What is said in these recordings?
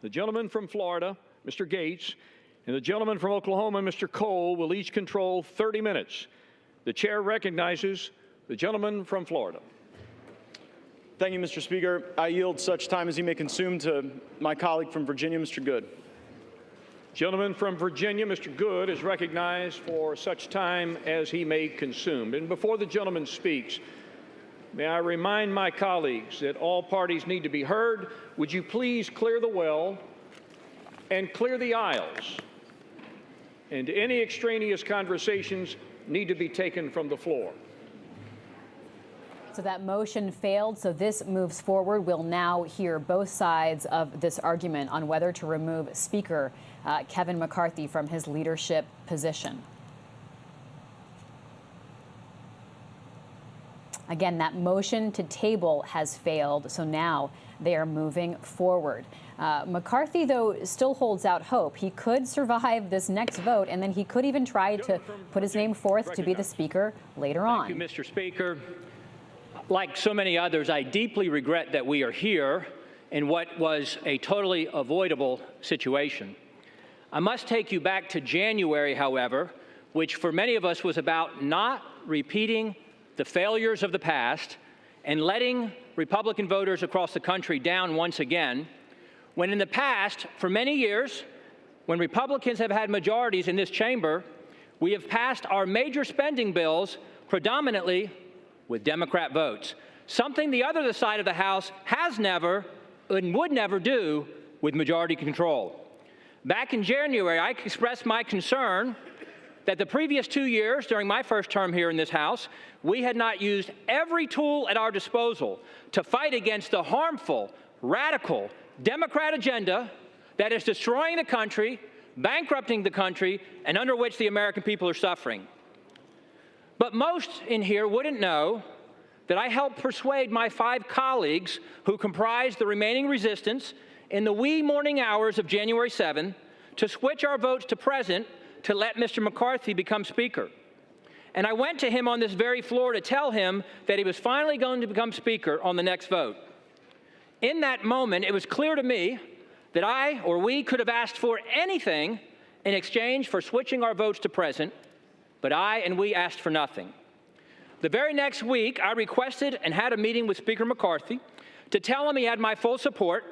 The gentleman from Florida, Mr. Gates, and the gentleman from Oklahoma, Mr. Cole, will each control 30 minutes. The chair recognizes the gentleman from Florida. Thank you, Mr. Speaker. I yield such time as he may consume to my colleague from Virginia, Mr. Good. Gentleman from Virginia, Mr. Good, is recognized for such time as he may consume. And before the gentleman speaks, may I remind my colleagues that all parties need to be heard. Would you please clear the well and clear the aisles? And any extraneous conversations need to be taken from the floor. So that motion failed, so this moves forward. We'll now hear both sides of this argument on whether to remove Speaker Kevin McCarthy from his leadership position. Again, that motion to table has failed, so now they are moving forward. McCarthy, though, still holds out hope. He could survive this next vote, and then he could even try to put his name forth to be the Speaker later on. Thank you, Mr. Speaker. Like so many others, I deeply regret that we are here in what was a totally avoidable situation. I must take you back to January, however, which for many of us was about not repeating the failures of the past and letting Republican voters across the country down once again, when in the past, for many years, when Republicans have had majorities in this chamber, we have passed our major spending bills predominantly with Democrat votes, something the other side of the House has never and would never do with majority control. Back in January, I expressed my concern that the previous 2 years, during my first term here in this House, we had not used every tool at our disposal to fight against the harmful, radical Democrat agenda that is destroying the country, bankrupting the country, and under which the American people are suffering. But most in here wouldn't know that I helped persuade my 5 colleagues who comprised the remaining resistance in the wee morning hours of January 7 to switch our votes to present to let Mr. McCarthy become Speaker. And I went to him on this very floor to tell him that he was finally going to become Speaker on the next vote. In that moment, it was clear to me that I or we could have asked for anything in exchange for switching our votes to present, but I and we asked for nothing. The very next week, I requested and had a meeting with Speaker McCarthy to tell him he had my full support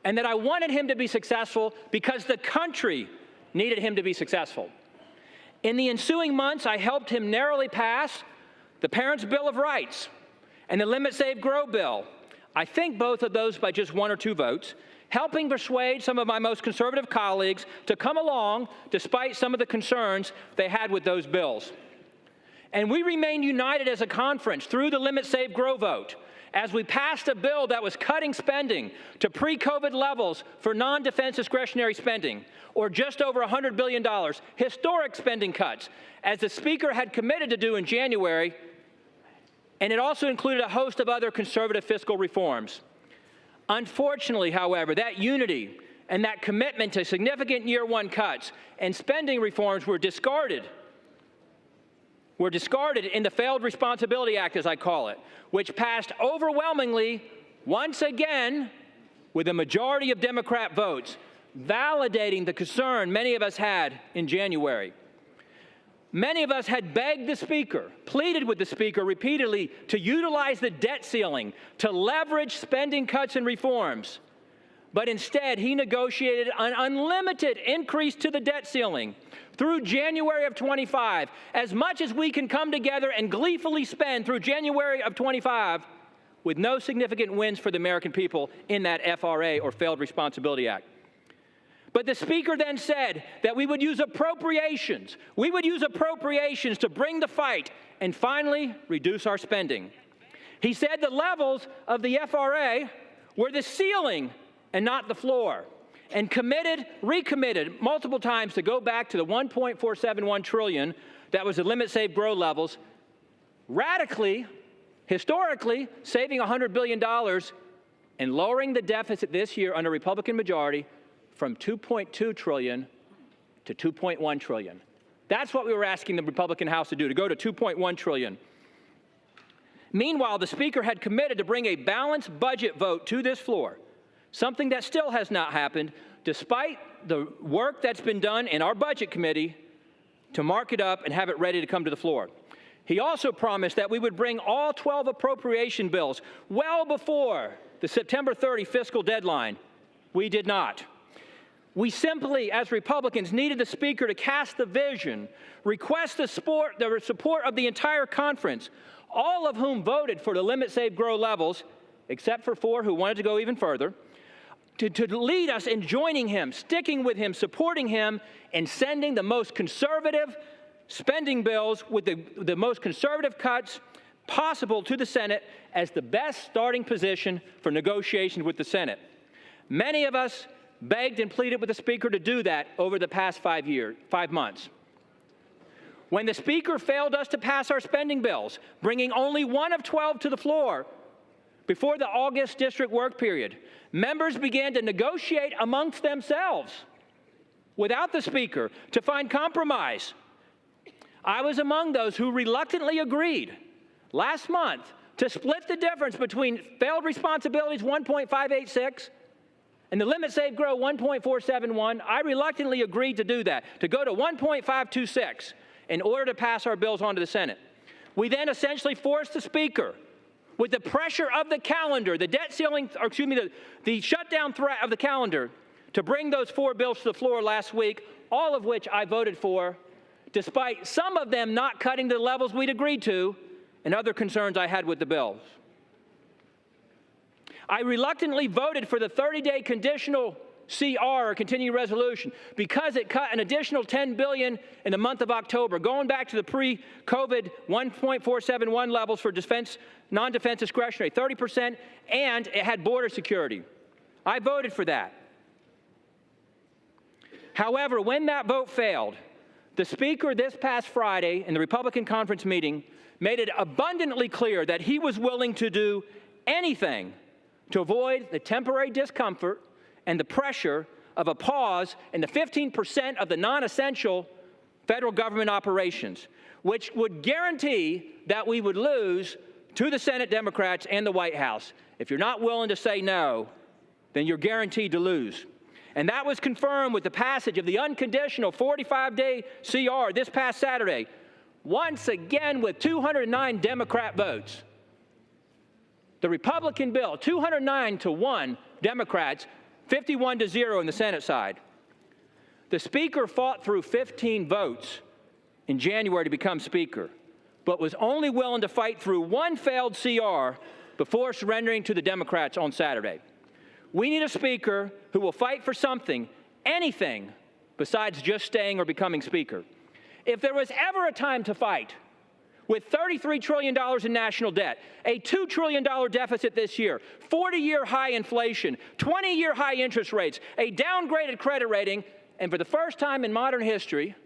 and that I wanted him to be successful because the country needed him to be successful. In the ensuing months, I helped him narrowly pass the Parents' Bill of Rights and the Limit, Save, Grow bill. I think both of those by just 1 or 2 votes, helping persuade some of my most conservative colleagues to come along despite some of the concerns they had with those bills. And we remained united as a conference through the Limit, Save, Grow vote as we passed a bill that was cutting spending to pre-COVID levels for non-defense discretionary spending, or just over $100 billion, historic spending cuts, as the Speaker had committed to do in January, and it also included a host of other conservative fiscal reforms. Unfortunately, however, that unity and that commitment to significant year 1 cuts and spending reforms were discarded in the Failed Responsibility Act, as I call it, which passed overwhelmingly, once again, with a majority of Democrat votes, validating the concern many of us had in January. Many of us had begged the Speaker, pleaded with the Speaker repeatedly to utilize the debt ceiling to leverage spending cuts and reforms. But instead, he negotiated an unlimited increase to the debt ceiling through January of 25, as much as we can come together and gleefully spend through January of 25 with no significant wins for the American people in that FRA, or Failed Responsibility Act. But the Speaker then said that we would use appropriations. We would use appropriations to bring the fight and finally reduce our spending. He said the levels of the FRA were the ceiling and not the floor, and recommitted multiple times to go back to the $1.471 trillion that was the Limit, Save, Grow levels, radically, historically, saving $100 billion and lowering the deficit this year under Republican majority from $2.2 trillion to $2.1 trillion. That's what we were asking the Republican House to do, to go to $2.1 trillion. Meanwhile, the Speaker had committed to bring a balanced budget vote to this floor something that still has not happened, despite the work that's been done in our Budget Committee to mark it up and have it ready to come to the floor. He also promised that we would bring all 12 appropriation bills well before the September 30 fiscal deadline. We did not. We simply, as Republicans, needed the Speaker to cast the vision, request the support of the entire conference, all of whom voted for the limit, save, grow levels, except for 4 who wanted to go even further, to lead us in joining him, sticking with him, supporting him, and sending the most conservative spending bills with the most conservative cuts possible to the Senate as the best starting position for negotiations with the Senate. Many of us begged and pleaded with the Speaker to do that over the past 5 months. When the Speaker failed us to pass our spending bills, bringing only 1 of 12 to the floor before the August district work period, members began to negotiate amongst themselves without the Speaker to find compromise. I was among those who reluctantly agreed last month to split the difference between failed responsibilities 1.586 and the limit, save, grow 1.471. I reluctantly agreed to do that, to go to 1.526 in order to pass our bills on to the Senate. We then essentially forced the Speaker, with the pressure of the calendar, the debt ceiling, or excuse me, the shutdown threat of the calendar, to bring those 4 bills to the floor last week, all of which I voted for, despite some of them not cutting to the levels we'd agreed to and other concerns I had with the bills. I reluctantly voted for the 30-day conditional CR, or continuing resolution, because it cut an additional $10 billion in the month of October, going back to the pre-COVID 1.471 levels for defense, non-defense discretionary, 30%, and it had border security. I voted for that. However, when that vote failed, the Speaker this past Friday in the Republican conference meeting made it abundantly clear that he was willing to do anything to avoid the temporary discomfort and the pressure of a pause in the 15% of the non-essential federal government operations, which would guarantee that we would lose to the Senate Democrats and the White House. If you're not willing to say no, then you're guaranteed to lose. And that was confirmed with the passage of the unconditional 45-day CR this past Saturday, once again with 209 Democrat votes. The Republican bill, 209-1 Democrats, 51-0 in the Senate side. The Speaker fought through 15 votes in January to become Speaker, but was only willing to fight through 1 failed CR before surrendering to the Democrats on Saturday. We need a Speaker who will fight for something, anything, besides just staying or becoming Speaker. If there was ever a time to fight, with $33 trillion in national debt, a $2 trillion deficit this year, 40-year high inflation, 20-year high interest rates, a downgraded credit rating, and for the first time in modern history,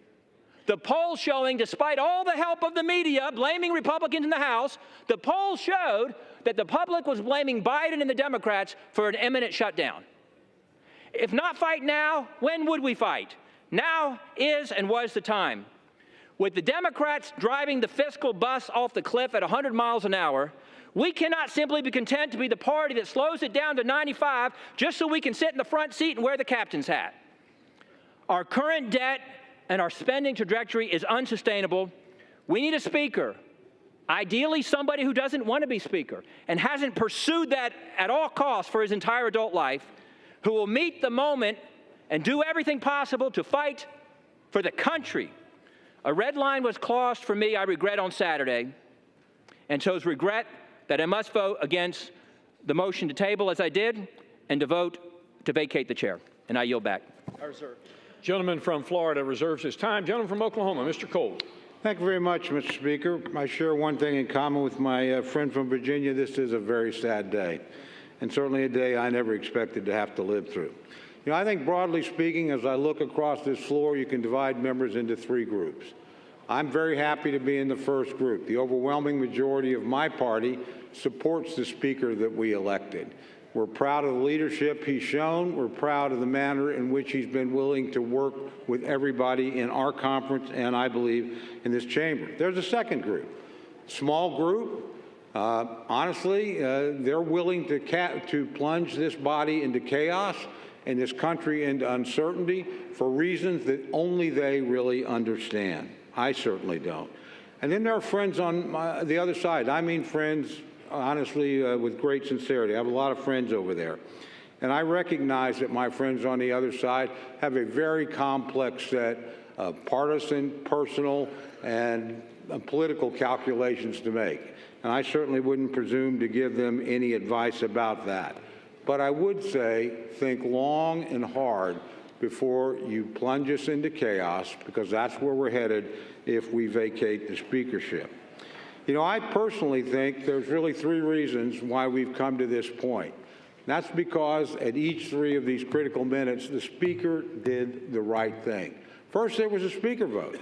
the polls showing, despite all the help of the media blaming Republicans in the House, the polls showed that the public was blaming Biden and the Democrats for an imminent shutdown. If not fight now, when would we fight? Now is and was the time. With the Democrats driving the fiscal bus off the cliff at 100 miles an hour, we cannot simply be content to be the party that slows it down to 95 just so we can sit in the front seat and wear the captain's hat. Our current debt and our spending trajectory is unsustainable. We need a Speaker, ideally somebody who doesn't want to be Speaker and hasn't pursued that at all costs for his entire adult life, who will meet the moment and do everything possible to fight for the country. A red line was crossed for me, I regret, on Saturday, and chose regret that I must vote against the motion to table as I did and to vote to vacate the chair. And I yield back. I reserve. Gentleman from Florida reserves his time. Gentleman from Oklahoma, Mr. Cole. Thank you very much, Mr. Speaker. I share one thing in common with my friend from Virginia. This is a very sad day, and certainly a day I never expected to have to live through. You know, I think broadly speaking, as I look across this floor, you can divide members into 3 groups. I'm very happy to be in the first group. The overwhelming majority of my party supports the Speaker that we elected. We're proud of the leadership he's shown. We're proud of the manner in which he's been willing to work with everybody in our conference and, I believe, in this chamber. There's a second group, small group, Honestly, they're willing to plunge this body into chaos and this country into uncertainty for reasons that only they really understand. I certainly don't. And then there are friends on the other side. I mean friends, honestly, with great sincerity. I have a lot of friends over there. And I recognize that my friends on the other side have a very complex set of partisan, personal, and political calculations to make. And I certainly wouldn't presume to give them any advice about that. But I would say, think long and hard before you plunge us into chaos, because that's where we're headed if we vacate the speakership. You know, I personally think there's really three reasons why we've come to this point. That's because at each three of these critical minutes, the Speaker did the right thing. First, there was a Speaker vote.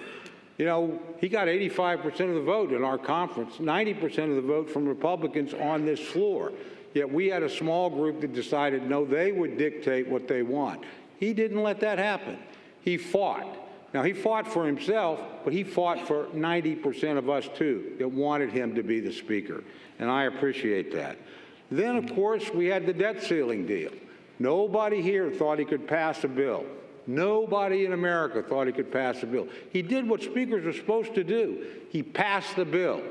You know, he got 85% of the vote in our conference, 90% of the vote from Republicans on this floor. Yet we had a small group that decided, no, they would dictate what they want. He didn't let that happen. He fought. Now, he fought for himself, but he fought for 90% of us, too, that wanted him to be the Speaker, and I appreciate that. Then, of course, we had the debt ceiling deal. Nobody here thought he could pass a bill. Nobody in America thought he could pass a bill. He did what speakers are supposed to do. He passed the bill.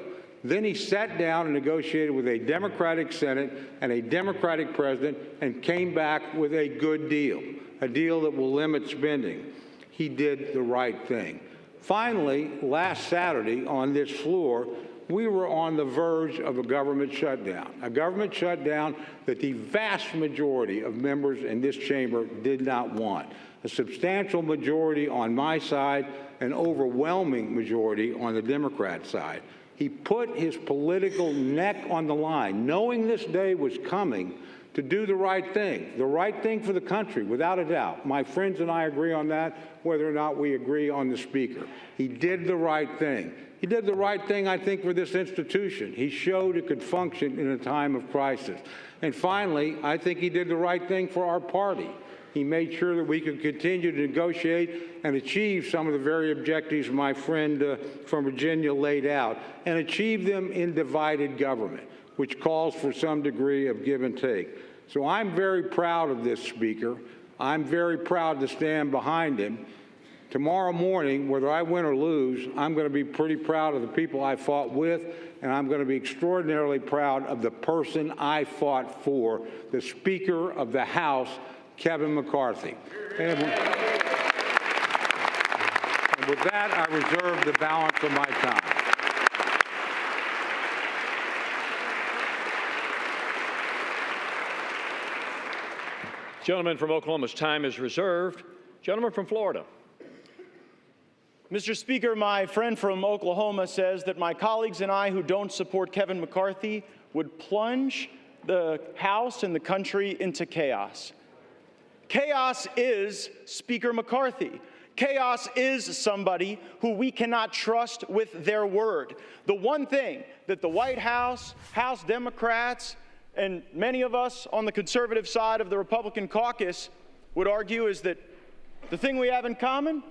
Then he sat down and negotiated with a Democratic Senate and a Democratic president and came back with a good deal, a deal that will limit spending. He did the right thing. Finally, last Saturday on this floor, we were on the verge of a government shutdown that the vast majority of members in this chamber did not want. A substantial majority on my side, an overwhelming majority on the Democrat side. He put his political neck on the line, knowing this day was coming, to do the right thing for the country, without a doubt. My friends and I agree on that, whether or not we agree on the Speaker. He did the right thing. He did the right thing, I think, for this institution. He showed it could function in a time of crisis. And finally, I think he did the right thing for our party. He made sure that we could continue to negotiate and achieve some of the very objectives my friend from Virginia laid out, and achieve them in divided government, which calls for some degree of give and take. So I'm very proud of this Speaker. I'm very proud to stand behind him. Tomorrow morning, whether I win or lose, I'm going to be pretty proud of the people I fought with, and I'm going to be extraordinarily proud of the person I fought for, the Speaker of the House, Kevin McCarthy. And with that, I reserve the balance of my time. Gentleman from Oklahoma's time is reserved. Gentleman from Florida. Mr. Speaker, my friend from Oklahoma says that my colleagues and I who don't support Kevin McCarthy would plunge the House and the country into chaos. Chaos is Speaker McCarthy. Chaos is somebody who we cannot trust with their word. The one thing that the White House, House Democrats, and many of us on the conservative side of the Republican caucus would argue is that the thing we have in common,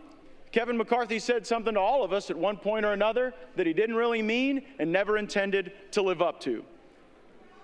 Kevin McCarthy said something to all of us at one point or another that he didn't really mean and never intended to live up to.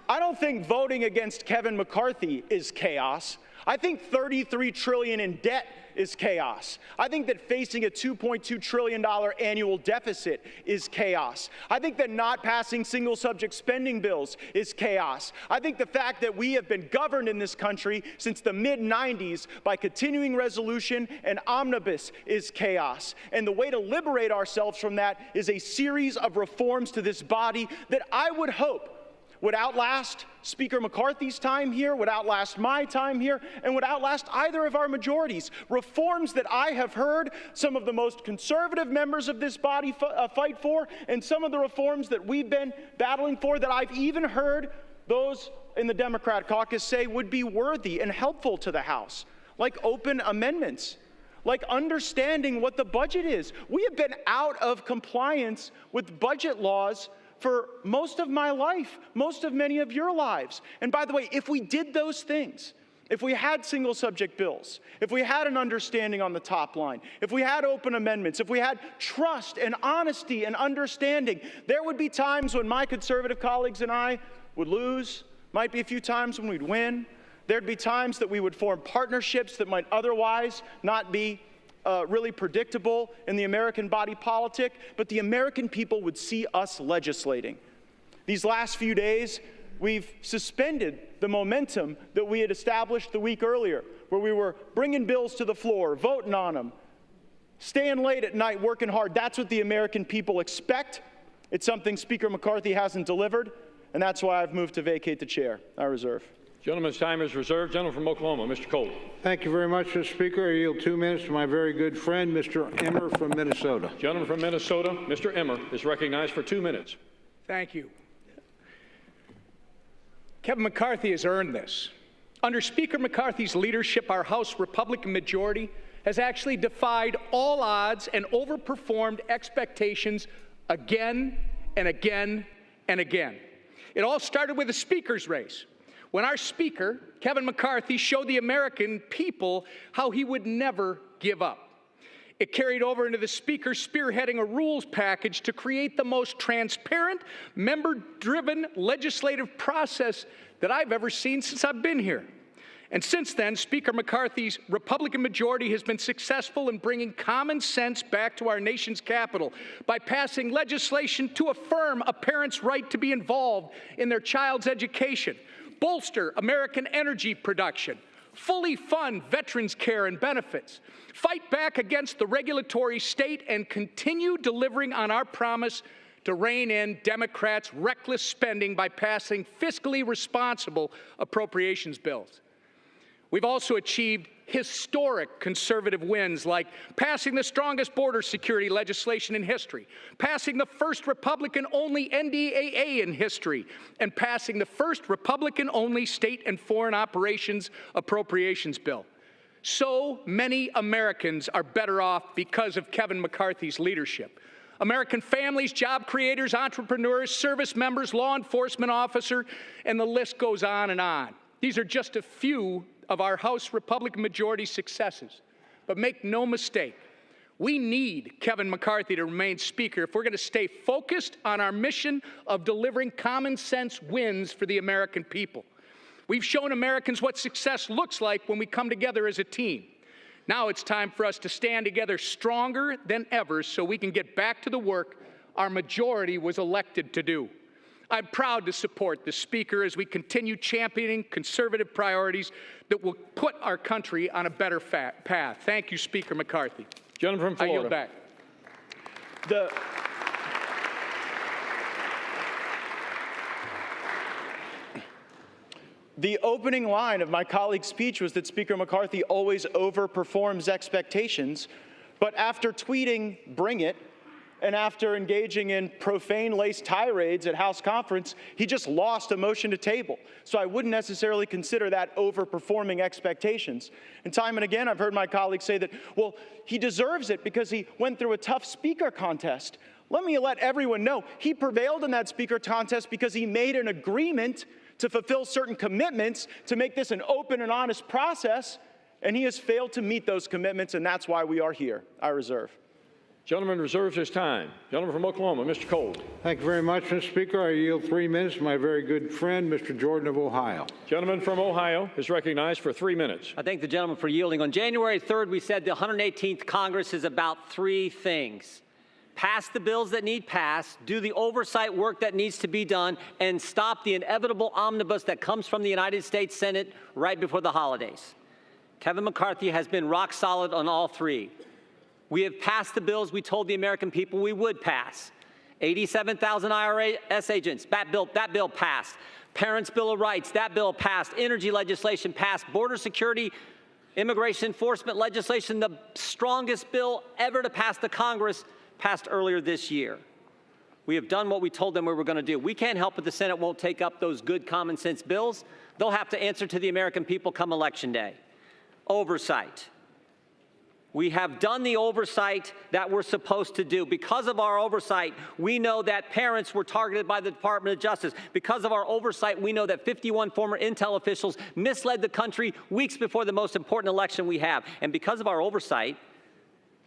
I don't think voting against Kevin McCarthy is chaos. I think $33 trillion in debt is chaos. I think that facing a $2.2 trillion annual deficit is chaos. I think that not passing single subject spending bills is chaos. I think the fact that we have been governed in this country since the mid-90s by continuing resolution and omnibus is chaos. And the way to liberate ourselves from that is a series of reforms to this body that I would hope would outlast Speaker McCarthy's time here, would outlast my time here, and would outlast either of our majorities. Reforms that I have heard some of the most conservative members of this body fight for, and some of the reforms that we've been battling for that I've even heard those in the Democrat caucus say would be worthy and helpful to the House, like open amendments, like understanding what the budget is. We have been out of compliance with budget laws for most of my life, most of many of your lives. And by the way, if we did those things, if we had single subject bills, if we had an understanding on the top line, if we had open amendments, if we had trust and honesty and understanding, there would be times when my conservative colleagues and I would lose, might be a few times when we'd win. There'd be times that we would form partnerships that might otherwise not be really predictable in the American body politic, but the American people would see us legislating. These last few days, we've suspended the momentum that we had established the week earlier, where we were bringing bills to the floor, voting on them, staying late at night, working hard. That's what the American people expect. It's something Speaker McCarthy hasn't delivered, and that's why I've moved to vacate the chair. I reserve. Gentleman's time is reserved. Gentleman from Oklahoma, Mr. Cohen. Thank you very much, Mr. Speaker. I yield 2 minutes to my very good friend, Mr. Emmer from Minnesota. Gentleman from Minnesota, Mr. Emmer, is recognized for 2 minutes. Thank you. Kevin McCarthy has earned this. Under Speaker McCarthy's leadership, our House Republican majority has actually defied all odds and overperformed expectations again and again and again. It all started with the Speaker's race, when our Speaker, Kevin McCarthy, showed the American people how he would never give up. It carried over into the Speaker spearheading a rules package to create the most transparent, member-driven legislative process that I've ever seen since I've been here. And since then, Speaker McCarthy's Republican majority has been successful in bringing common sense back to our nation's capital by passing legislation to affirm a parent's right to be involved in their child's education, bolster American energy production, fully fund veterans' care and benefits, fight back against the regulatory state, and continue delivering on our promise to rein in Democrats' reckless spending by passing fiscally responsible appropriations bills. We've also achieved historic conservative wins, like passing the strongest border security legislation in history, passing the first Republican-only NDAA in history, and passing the first Republican-only state and foreign operations appropriations bill. So many Americans are better off because of Kevin McCarthy's leadership. American families, job creators, entrepreneurs, service members, law enforcement officers, and the list goes on and on. These are just a few of our House Republican majority successes. But make no mistake, we need Kevin McCarthy to remain Speaker if we're going to stay focused on our mission of delivering common sense wins for the American people. We've shown Americans what success looks like when we come together as a team. Now it's time for us to stand together stronger than ever so we can get back to the work our majority was elected to do. I'm proud to support the Speaker as we continue championing conservative priorities that will put our country on a better path. Thank you, Speaker McCarthy. Gentleman from Florida. I yield back. The opening line of my colleague's speech was that Speaker McCarthy always overperforms expectations, but after tweeting "bring it," and after engaging in profane-laced tirades at House conference, he just lost a motion to table. So I wouldn't necessarily consider that overperforming expectations. And time and again, I've heard my colleagues say that, well, he deserves it because he went through a tough speaker contest. Let me let everyone know, he prevailed in that speaker contest because he made an agreement to fulfill certain commitments to make this an open and honest process, and he has failed to meet those commitments, and that's why we are here. I reserve. Gentleman reserves his time. Gentleman from Oklahoma, Mr. Cole. Thank you very much, Mr. Speaker. I yield 3 minutes to my very good friend, Mr. Jordan of Ohio. Gentleman from Ohio is recognized for 3 minutes. I thank the gentleman for yielding. On January 3rd, we said the 118th Congress is about 3 things. Pass the bills that need passed, do the oversight work that needs to be done, and stop the inevitable omnibus that comes from the United States Senate right before the holidays. Kevin McCarthy has been rock solid on all 3. We have passed the bills we told the American people we would pass. 87,000 IRS agents, that bill passed. Parents' Bill of Rights, that bill passed. Energy legislation passed. Border security, immigration enforcement legislation, the strongest bill ever to pass the Congress, passed earlier this year. We have done what we told them we were going to do. We can't help it the Senate won't take up those good common sense bills. They'll have to answer to the American people come Election Day. Oversight. We have done the oversight that we're supposed to do. Because of our oversight, we know that parents were targeted by the Department of Justice. Because of our oversight, we know that 51 former intel officials misled the country weeks before the most important election we have. And because of our oversight,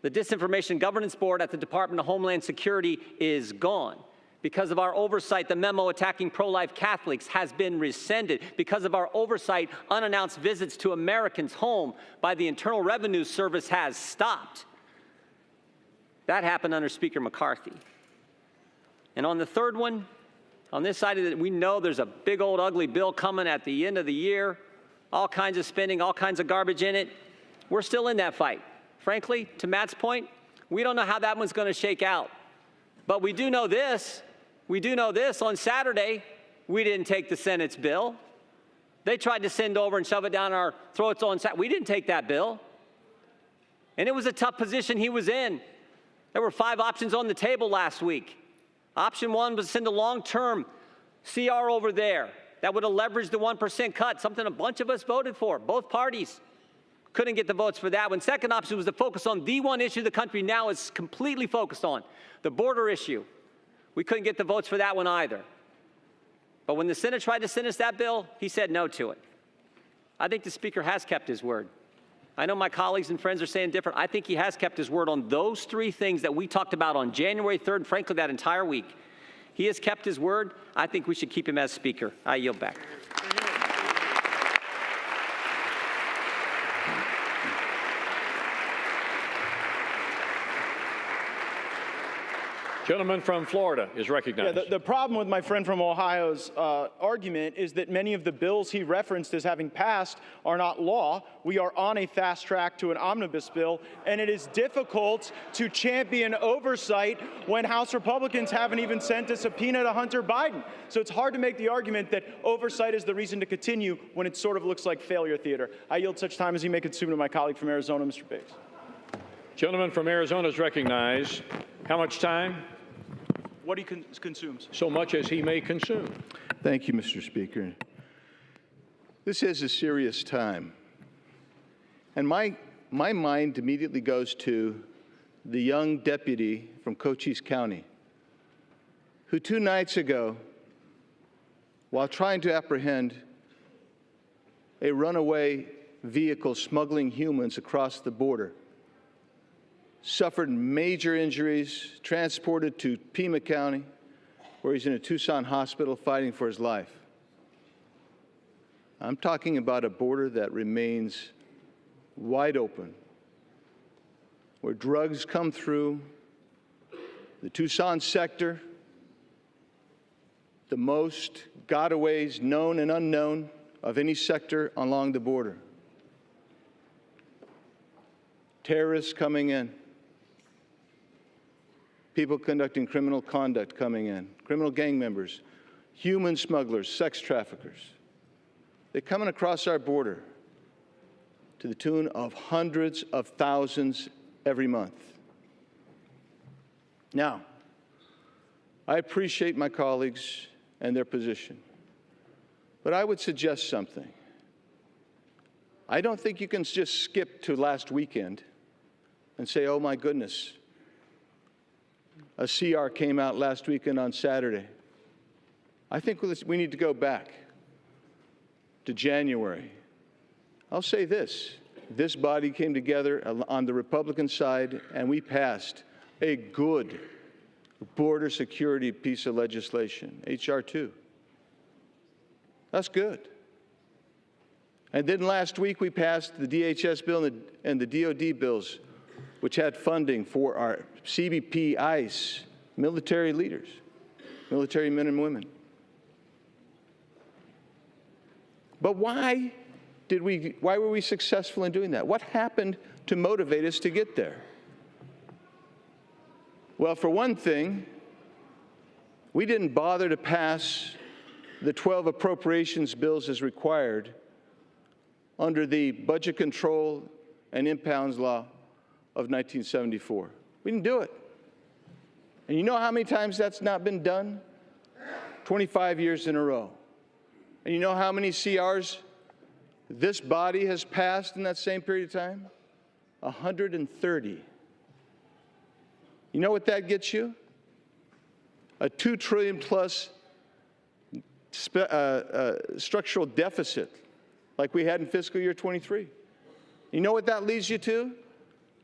the Disinformation Governance Board at the Department of Homeland Security is gone. Because of our oversight, the memo attacking pro-life Catholics has been rescinded. Because of our oversight, unannounced visits to Americans' home by the Internal Revenue Service has stopped. That happened under Speaker McCarthy. And on the third one, on this side of it, we know there's a big old ugly bill coming at the end of the year, all kinds of spending, all kinds of garbage in it. We're still in that fight. Frankly, to Matt's point, we don't know how that one's going to shake out. But we do know this. We do know this. On Saturday, we didn't take the Senate's bill. They tried to send over and shove it down our throats on Saturday. We didn't take that bill. And it was a tough position he was in. There were 5 options on the table last week. Option 1 was to send a long-term CR over there that would have leveraged the 1% cut, something a bunch of us voted for, both parties. Couldn't get the votes for that one. Second option was to focus on the one issue the country now is completely focused on, the border issue. We couldn't get the votes for that one either. But when the Senate tried to send us that bill, he said no to it. I think the Speaker has kept his word. I know my colleagues and friends are saying different. I think he has kept his word on those 3 things that we talked about on January 3rd, and frankly, that entire week. He has kept his word. I think we should keep him as Speaker. I yield back. Gentleman from Florida is recognized. Yeah, the problem with my friend from Ohio's argument is that many of the bills he referenced as having passed are not law. We are on a fast track to an omnibus bill, and it is difficult to champion oversight when House Republicans haven't even sent a subpoena to Hunter Biden. So it's hard to make the argument that oversight is the reason to continue when it sort of looks like failure theater. I yield such time as you may consume to my colleague from Arizona, Mr. Biggs. Gentleman from Arizona is recognized. How much time? What he consumes. So much as he may consume. Thank you, Mr. Speaker. This is a serious time. And my mind immediately goes to the young deputy from Cochise County who 2 nights ago, while trying to apprehend a runaway vehicle smuggling humans across the border, suffered major injuries, transported to Pima County, where he's in a Tucson hospital fighting for his life. I'm talking about a border that remains wide open, where drugs come through the Tucson sector, the most gotaways known and unknown of any sector along the border. Terrorists coming in. People conducting criminal conduct coming in, criminal gang members, human smugglers, sex traffickers. They're coming across our border to the tune of hundreds of thousands every month. Now, I appreciate my colleagues and their position, but I would suggest something. I don't think you can just skip to last weekend and say, oh my goodness, a CR came out last weekend on Saturday. I think we need to go back to January. I'll say this body came together on the Republican side and we passed a good border security piece of legislation, H.R. 2. That's good. And then last week we passed the DHS bill and the DOD bills, which had funding for our CBP, ICE, military leaders, military men and women. But why were we successful in doing that? What happened to motivate us to get there? Well, for one thing, we didn't bother to pass the 12 appropriations bills as required under the Budget Control and Impounds Law of 1974. We didn't do it. And you know how many times that's not been done? 25 years in a row. And you know how many CRs this body has passed in that same period of time? 130. You know what that gets you? A $2 trillion plus structural deficit like we had in fiscal year 23. You know what that leads you to?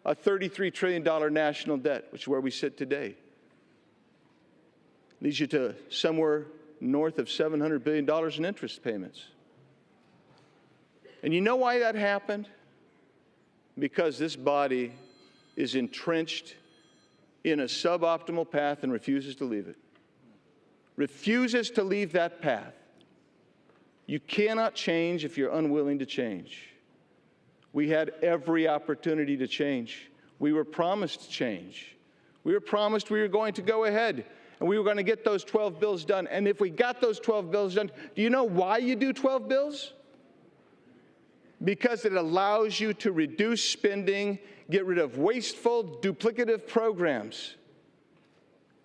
A $33 trillion national debt, which is where we sit today. Leads you to somewhere north of $700 billion in interest payments. And you know why that happened? Because this body is entrenched in a suboptimal path and refuses to leave it. Refuses to leave that path. You cannot change if you're unwilling to change. We had every opportunity to change. We were promised change. We were promised we were going to go ahead and we were going to get those 12 bills done. And if we got those 12 bills done, do you know why you do 12 bills? Because it allows you to reduce spending, get rid of wasteful, duplicative programs.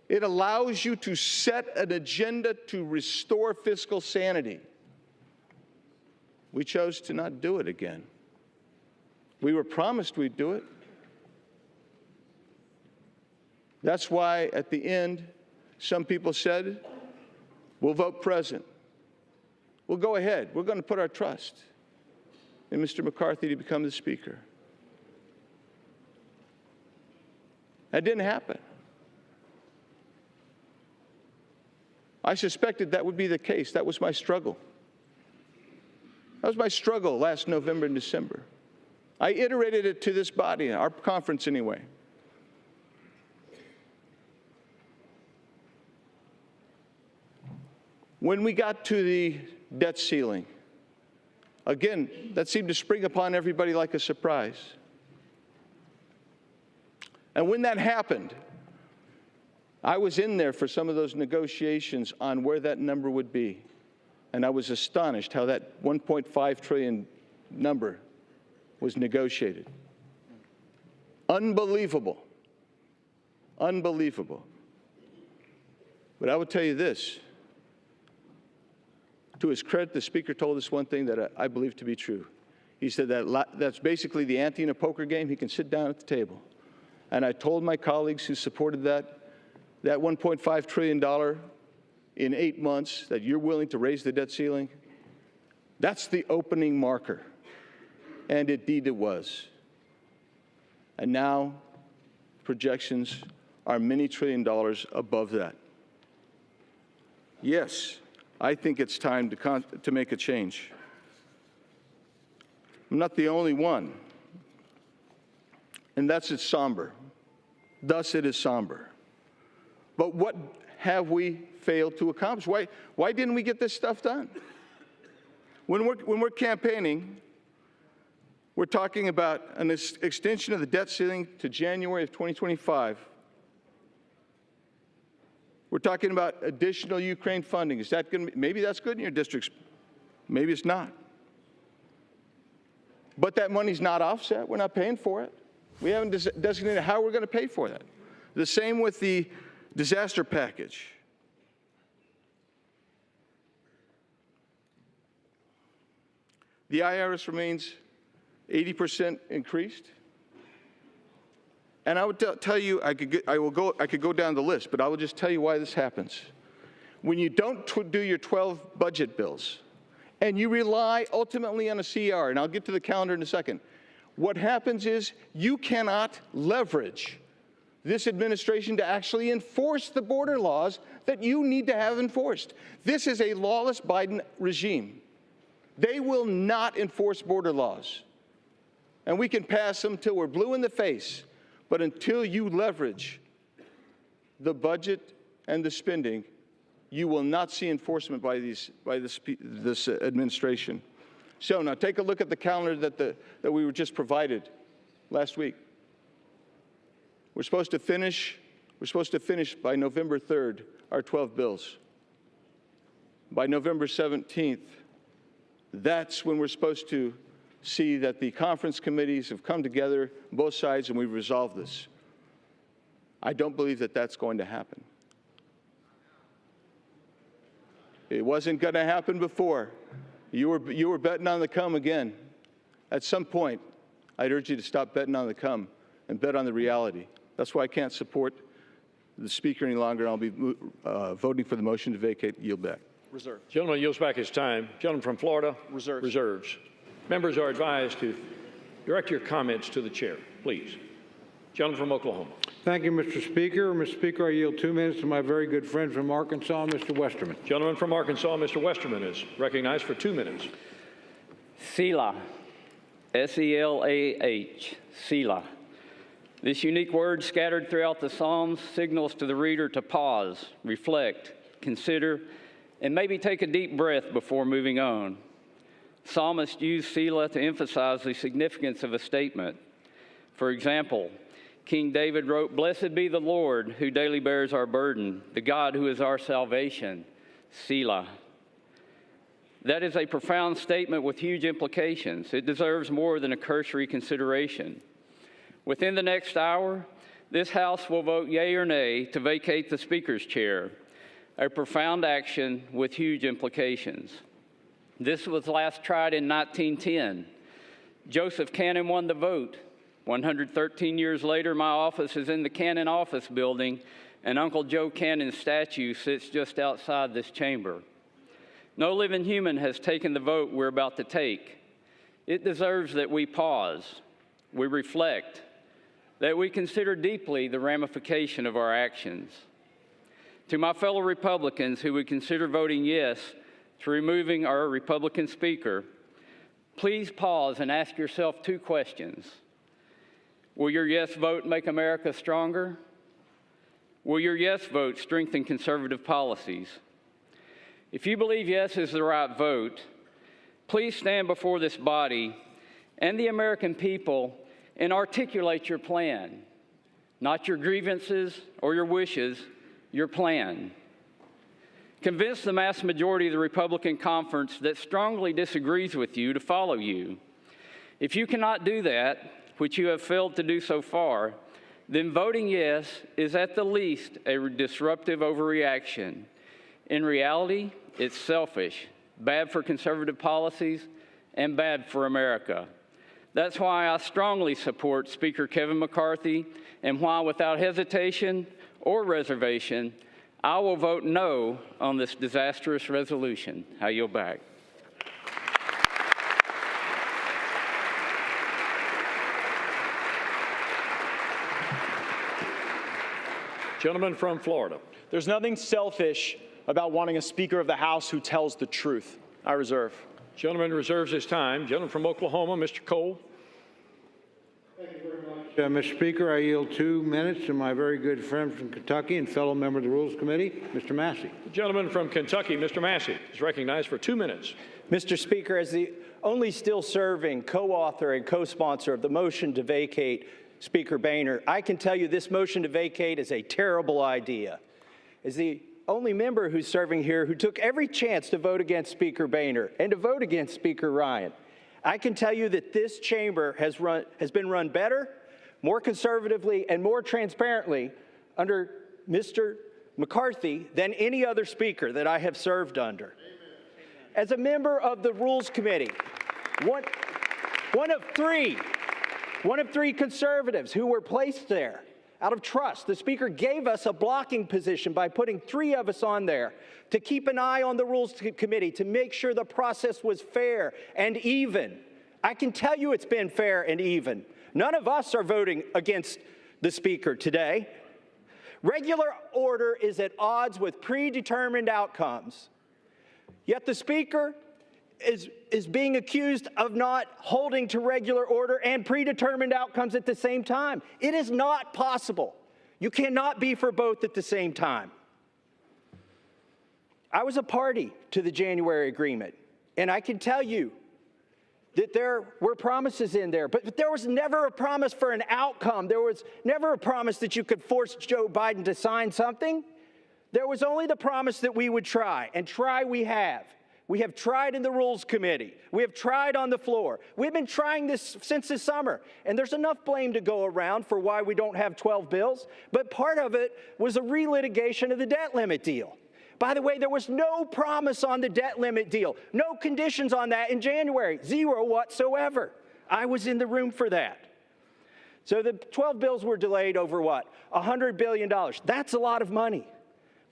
It allows you to set an agenda to restore fiscal sanity. We chose to not do it again. We were promised we'd do it. That's why at the end, some people said, we'll vote present. We'll go ahead. We're going to put our trust in Mr. McCarthy to become the Speaker. That didn't happen. I suspected that would be the case. That was my struggle. That was my struggle last November and December. I iterated it to this body, our conference anyway. When we got to the debt ceiling, again, that seemed to spring upon everybody like a surprise. And when that happened, I was in there for some of those negotiations on where that number would be. And I was astonished how that 1.5 trillion number was negotiated. Unbelievable. Unbelievable. But I will tell you this. To his credit, the Speaker told us one thing that I believe to be true. He said that that's basically the ante in a poker game. He can sit down at the table. And I told my colleagues who supported that $1.5 trillion in 8 months, that you're willing to raise the debt ceiling, that's the opening marker. And indeed it was. And now projections are many $trillion above that. Yes, I think it's time to make a change. I'm not the only one. And that's it's somber. Thus it is somber. But what have we failed to accomplish? Why didn't we get this stuff done? When we're campaigning, we're talking about an extension of the debt ceiling to January of 2025. We're talking about additional Ukraine funding. Is that going to be, maybe that's good in your districts, maybe it's not. But that money's not offset. We're not paying for it. We haven't designated how we're going to pay for that. The same with the disaster package. The IRS remains 80% increased. And I would tell you, I could go down the list, but I will just tell you why this happens. When you don't do your 12 budget bills, and you rely ultimately on a CR, and I'll get to the calendar in a second, what happens is you cannot leverage this administration to actually enforce the border laws that you need to have enforced. This is a lawless Biden regime. They will not enforce border laws. And we can pass them till we're blue in the face. But until you leverage the budget and the spending, you will not see enforcement by this administration. So now take a look at the calendar that we were just provided last week. We're supposed to finish by November 3rd our 12 bills. By November 17th, that's when we're supposed to see that the conference committees have come together, both sides, and we've resolved this. I don't believe that that's going to happen. It wasn't going to happen before. You were betting on the come again. At some point, I'd urge you to stop betting on the come and bet on the reality. That's why I can't support the Speaker any longer, and I'll be voting for the motion to vacate. Yield back. Reserve. Gentleman yields back his time. Gentleman from Florida. Reserves. Reserves. Members are advised to direct your comments to the chair, please. Gentleman from Oklahoma. Thank you, Mr. Speaker. Mr. Speaker, I yield 2 minutes to my very good friend from Arkansas, Mr. Westerman. Gentleman from Arkansas, Mr. Westerman, is recognized for 2 minutes. Selah, S-E-L-A-H, Selah. This unique word scattered throughout the Psalms signals to the reader to pause, reflect, consider, and maybe take a deep breath before moving on. Psalmists use Selah to emphasize the significance of a statement. For example, King David wrote, "Blessed be the Lord who daily bears our burden, the God who is our salvation, Selah." That is a profound statement with huge implications. It deserves more than a cursory consideration. Within the next hour, this House will vote yea or nay to vacate the Speaker's chair, a profound action with huge implications. This was last tried in 1910. Joseph Cannon won the vote. 113 years later, my office is in the Cannon Office Building, and Uncle Joe Cannon's statue sits just outside this chamber. No living human has taken the vote we're about to take. It deserves that we pause, we reflect, that we consider deeply the ramification of our actions. To my fellow Republicans who would consider voting yes to removing our Republican Speaker, please pause and ask yourself 2 questions. Will your yes vote make America stronger? Will your yes vote strengthen conservative policies? If you believe yes is the right vote, please stand before this body and the American people and articulate your plan. Not your grievances or your wishes, your plan. Convince the mass majority of the Republican conference that strongly disagrees with you to follow you. If you cannot do that, which you have failed to do so far, then voting yes is at the least a disruptive overreaction. In reality, it's selfish, bad for conservative policies, and bad for America. That's why I strongly support Speaker Kevin McCarthy, and why without hesitation or reservation, I will vote no on this disastrous resolution. I yield back. Gentleman from Florida. There's nothing selfish about wanting a Speaker of the House who tells the truth. I reserve. Gentleman reserves his time. Gentleman from Oklahoma, Mr. Cole. Thank you very much. Mr. Speaker, I yield 2 minutes to my very good friend from Kentucky and fellow member of the Rules Committee, Mr. Massey. The gentleman from Kentucky, Mr. Massey, is recognized for 2 minutes. Mr. Speaker, as the only still serving co-author and co-sponsor of the motion to vacate Speaker Boehner, I can tell you this motion to vacate is a terrible idea. As the only member who's serving here who took every chance to vote against Speaker Boehner and to vote against Speaker Ryan, I can tell you that this chamber has been run better, more conservatively, and more transparently under Mr. McCarthy than any other speaker that I have served under. As a member of the Rules Committee, one of three conservatives who were placed there out of trust, the Speaker gave us a blocking position by putting 3 of us on there to keep an eye on the Rules Committee to make sure the process was fair and even. I can tell you it's been fair and even. None of us are voting against the Speaker today. Regular order is at odds with predetermined outcomes. Yet the Speaker is being accused of not holding to regular order and predetermined outcomes at the same time. It is not possible. You cannot be for both at the same time. I was a party to the January agreement, and I can tell you that there were promises in there, but there was never a promise for an outcome. There was never a promise that you could force Joe Biden to sign something. There was only the promise that we would try, and try we have. We have tried in the Rules Committee. We have tried on the floor. We've been trying this since the summer, and there's enough blame to go around for why we don't have 12 bills, but part of it was a relitigation of the debt limit deal. By the way, there was no promise on the debt limit deal, no conditions on that in January, 0 whatsoever. I was in the room for that. So the 12 bills were delayed over what? $100 billion. That's a lot of money.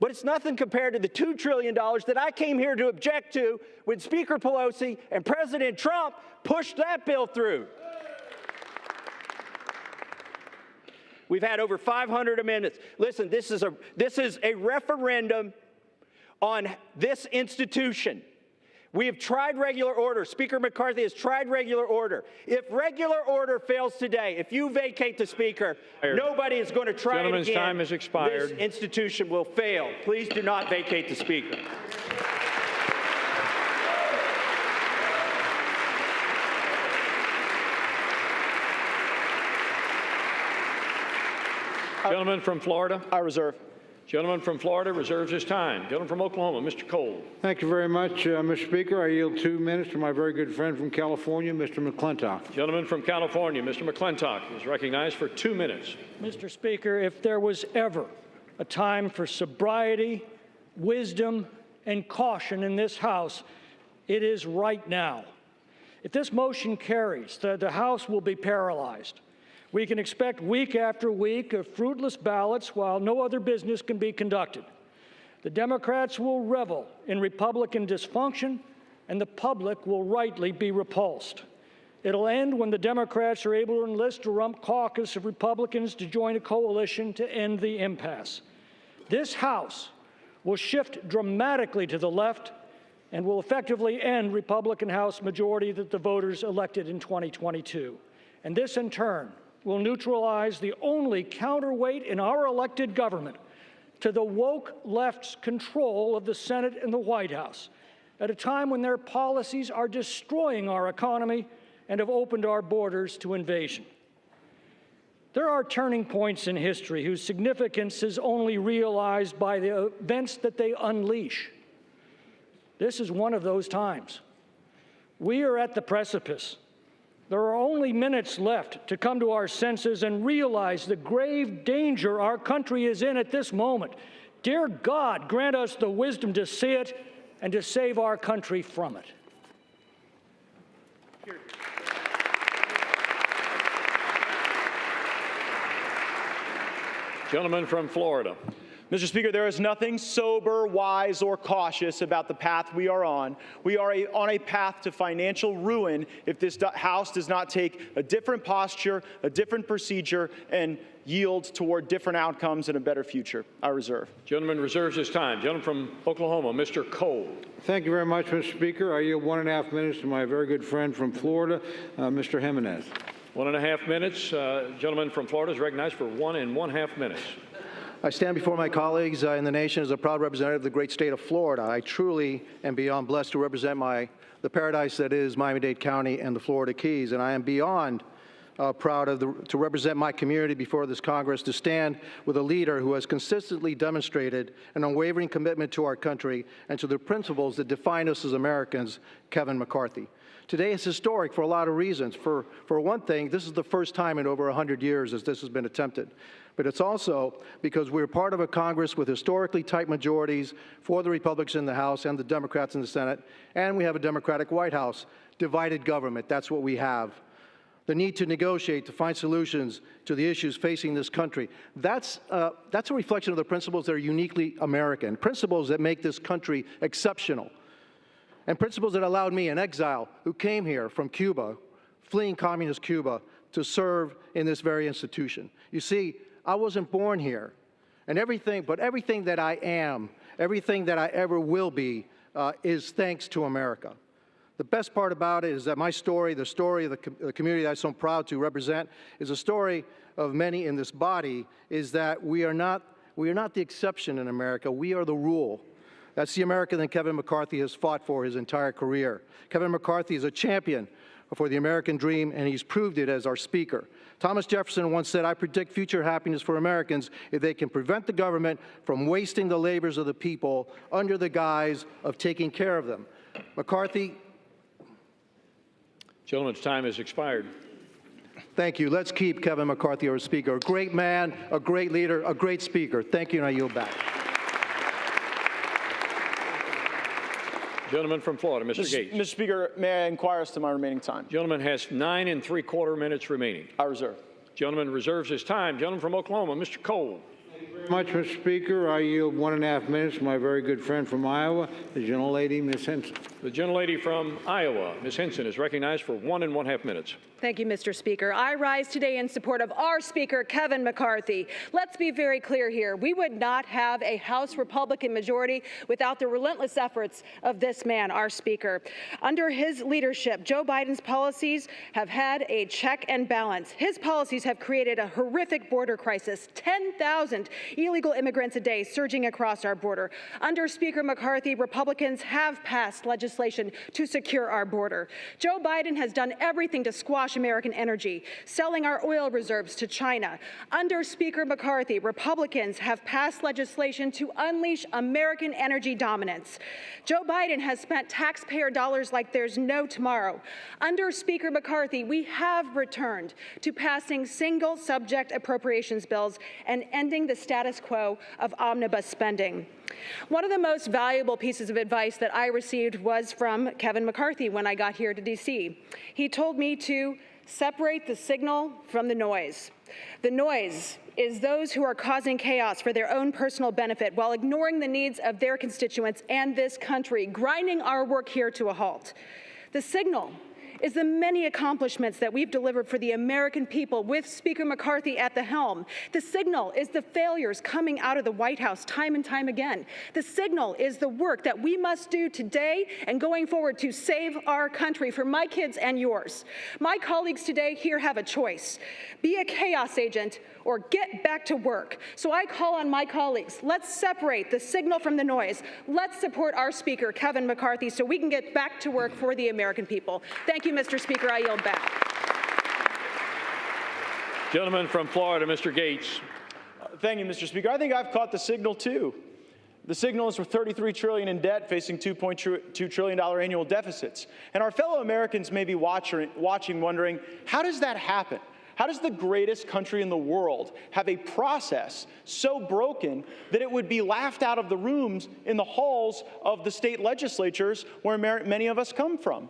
But it's nothing compared to the $2 trillion that I came here to object to when Speaker Pelosi and President Trump pushed that bill through. We've had over 500 amendments. Listen, this is a referendum on this institution. We have tried regular order. Speaker McCarthy has tried regular order. If regular order fails today, if you vacate the Speaker, nobody is going to try it again. Gentleman's time has expired. This institution will fail. Please do not vacate the Speaker. Gentleman from Florida. I reserve. Gentleman from Florida reserves his time. Gentleman from Oklahoma, Mr. Cole. Thank you very much, Mr. Speaker. I yield 2 minutes to my very good friend from California, Mr. McClintock. Gentleman from California, Mr. McClintock, is recognized for 2 minutes. Mr. Speaker, if there was ever a time for sobriety, wisdom, and caution in this House, it is right now. If this motion carries, the House will be paralyzed. We can expect week after week of fruitless ballots while no other business can be conducted. The Democrats will revel in Republican dysfunction, and the public will rightly be repulsed. It'll end when the Democrats are able to enlist a rump caucus of Republicans to join a coalition to end the impasse. This House will shift dramatically to the left and will effectively end Republican House majority that the voters elected in 2022. And this, in turn, will neutralize the only counterweight in our elected government to the woke left's control of the Senate and the White House at a time when their policies are destroying our economy and have opened our borders to invasion. There are turning points in history whose significance is only realized by the events that they unleash. This is one of those times. We are at the precipice. There are only minutes left to come to our senses and realize the grave danger our country is in at this moment. Dear God, grant us the wisdom to see it and to save our country from it. Gentleman from Florida. Mr. Speaker, there is nothing sober, wise, or cautious about the path we are on. We are on a path to financial ruin if this House does not take a different posture, a different procedure, and yield toward different outcomes and a better future. I reserve. Gentleman reserves his time. Gentleman from Oklahoma, Mr. Cole. Thank you very much, Mr. Speaker. I yield 1.5 minutes to my very good friend from Florida, Mr. Jimenez. 1.5 minutes. Gentleman from Florida is recognized for 1.5 minutes. I stand before my colleagues in the nation as a proud representative of the great state of Florida. I truly am beyond blessed to represent the paradise that is Miami-Dade County and the Florida Keys, and I am beyond proud to represent my community before this Congress, to stand with a leader who has consistently demonstrated an unwavering commitment to our country and to the principles that define us as Americans, Kevin McCarthy. Today is historic for a lot of reasons. For one thing, this is the first time in over 100 years as this has been attempted. But it's also because we're part of a Congress with historically tight majorities for the Republicans in the House and the Democrats in the Senate, and we have a Democratic White House. Divided government, that's what we have. The need to negotiate, to find solutions to the issues facing this country. That's a reflection of the principles that are uniquely American, principles that make this country exceptional, and principles that allowed me, an exile who came here from Cuba, fleeing communist Cuba, to serve in this very institution. You see, I wasn't born here, and everything that I am, everything that I ever will be, is thanks to America. The best part about it is that my story, the story of the community that I'm so proud to represent, is a story of many in this body, is that we are not the exception in America, we are the rule. That's the America that Kevin McCarthy has fought for his entire career. Kevin McCarthy is a champion for the American dream, and he's proved it as our Speaker. Thomas Jefferson once said, "I predict future happiness for Americans if they can prevent the government from wasting the labors of the people under the guise of taking care of them." McCarthy. Gentleman's time has expired. Thank you. Let's keep Kevin McCarthy our Speaker. A great man, a great leader, a great Speaker. Thank you, and I yield back. Gentleman from Florida, Mr. Gates. Mr. Speaker, may I inquire as to my remaining time? Gentleman has 9 3/4 minutes remaining. I reserve. Gentleman reserves his time. Gentleman from Oklahoma, Mr. Cole. Much, Mr. Speaker. I yield 1.5 minutes to my very good friend from Iowa, the gentlelady, Ms. Henson. The gentlelady from Iowa, Ms. Henson, is recognized for 1.5 minutes. Thank you, Mr. Speaker. I rise today in support of our Speaker, Kevin McCarthy. Let's be very clear here. We would not have a House Republican majority without the relentless efforts of this man, our Speaker. Under his leadership, Joe Biden's policies have had a check and balance. His policies have created a horrific border crisis, 10,000 illegal immigrants a day surging across our border. Under Speaker McCarthy, Republicans have passed legislation to secure our border. Joe Biden has done everything to squash American energy, selling our oil reserves to China. Under Speaker McCarthy, Republicans have passed legislation to unleash American energy dominance. Joe Biden has spent taxpayer dollars like there's no tomorrow. Under Speaker McCarthy, we have returned to passing single subject appropriations bills and ending the status quo of omnibus spending. One of the most valuable pieces of advice that I received was from Kevin McCarthy when I got here to D.C. He told me to separate the signal from the noise. The noise is those who are causing chaos for their own personal benefit while ignoring the needs of their constituents and this country, grinding our work here to a halt. The signal is the many accomplishments that we've delivered for the American people with Speaker McCarthy at the helm. The signal is the failures coming out of the White House time and time again. The signal is the work that we must do today and going forward to save our country for my kids and yours. My colleagues today here have a choice. Be a chaos agent or get back to work. So I call on my colleagues, let's separate the signal from the noise. Let's support our Speaker, Kevin McCarthy, so we can get back to work for the American people. Thank you, Mr. Speaker. I yield back. Gentleman from Florida, Mr. Gates. Thank you, Mr. Speaker. I think I've caught the signal, too. The signal is for $33 trillion in debt, facing $2.2 trillion annual deficits. And our fellow Americans may be watching, wondering, how does that happen? How does the greatest country in the world have a process so broken that it would be laughed out of the rooms in the halls of the state legislatures where many of us come from?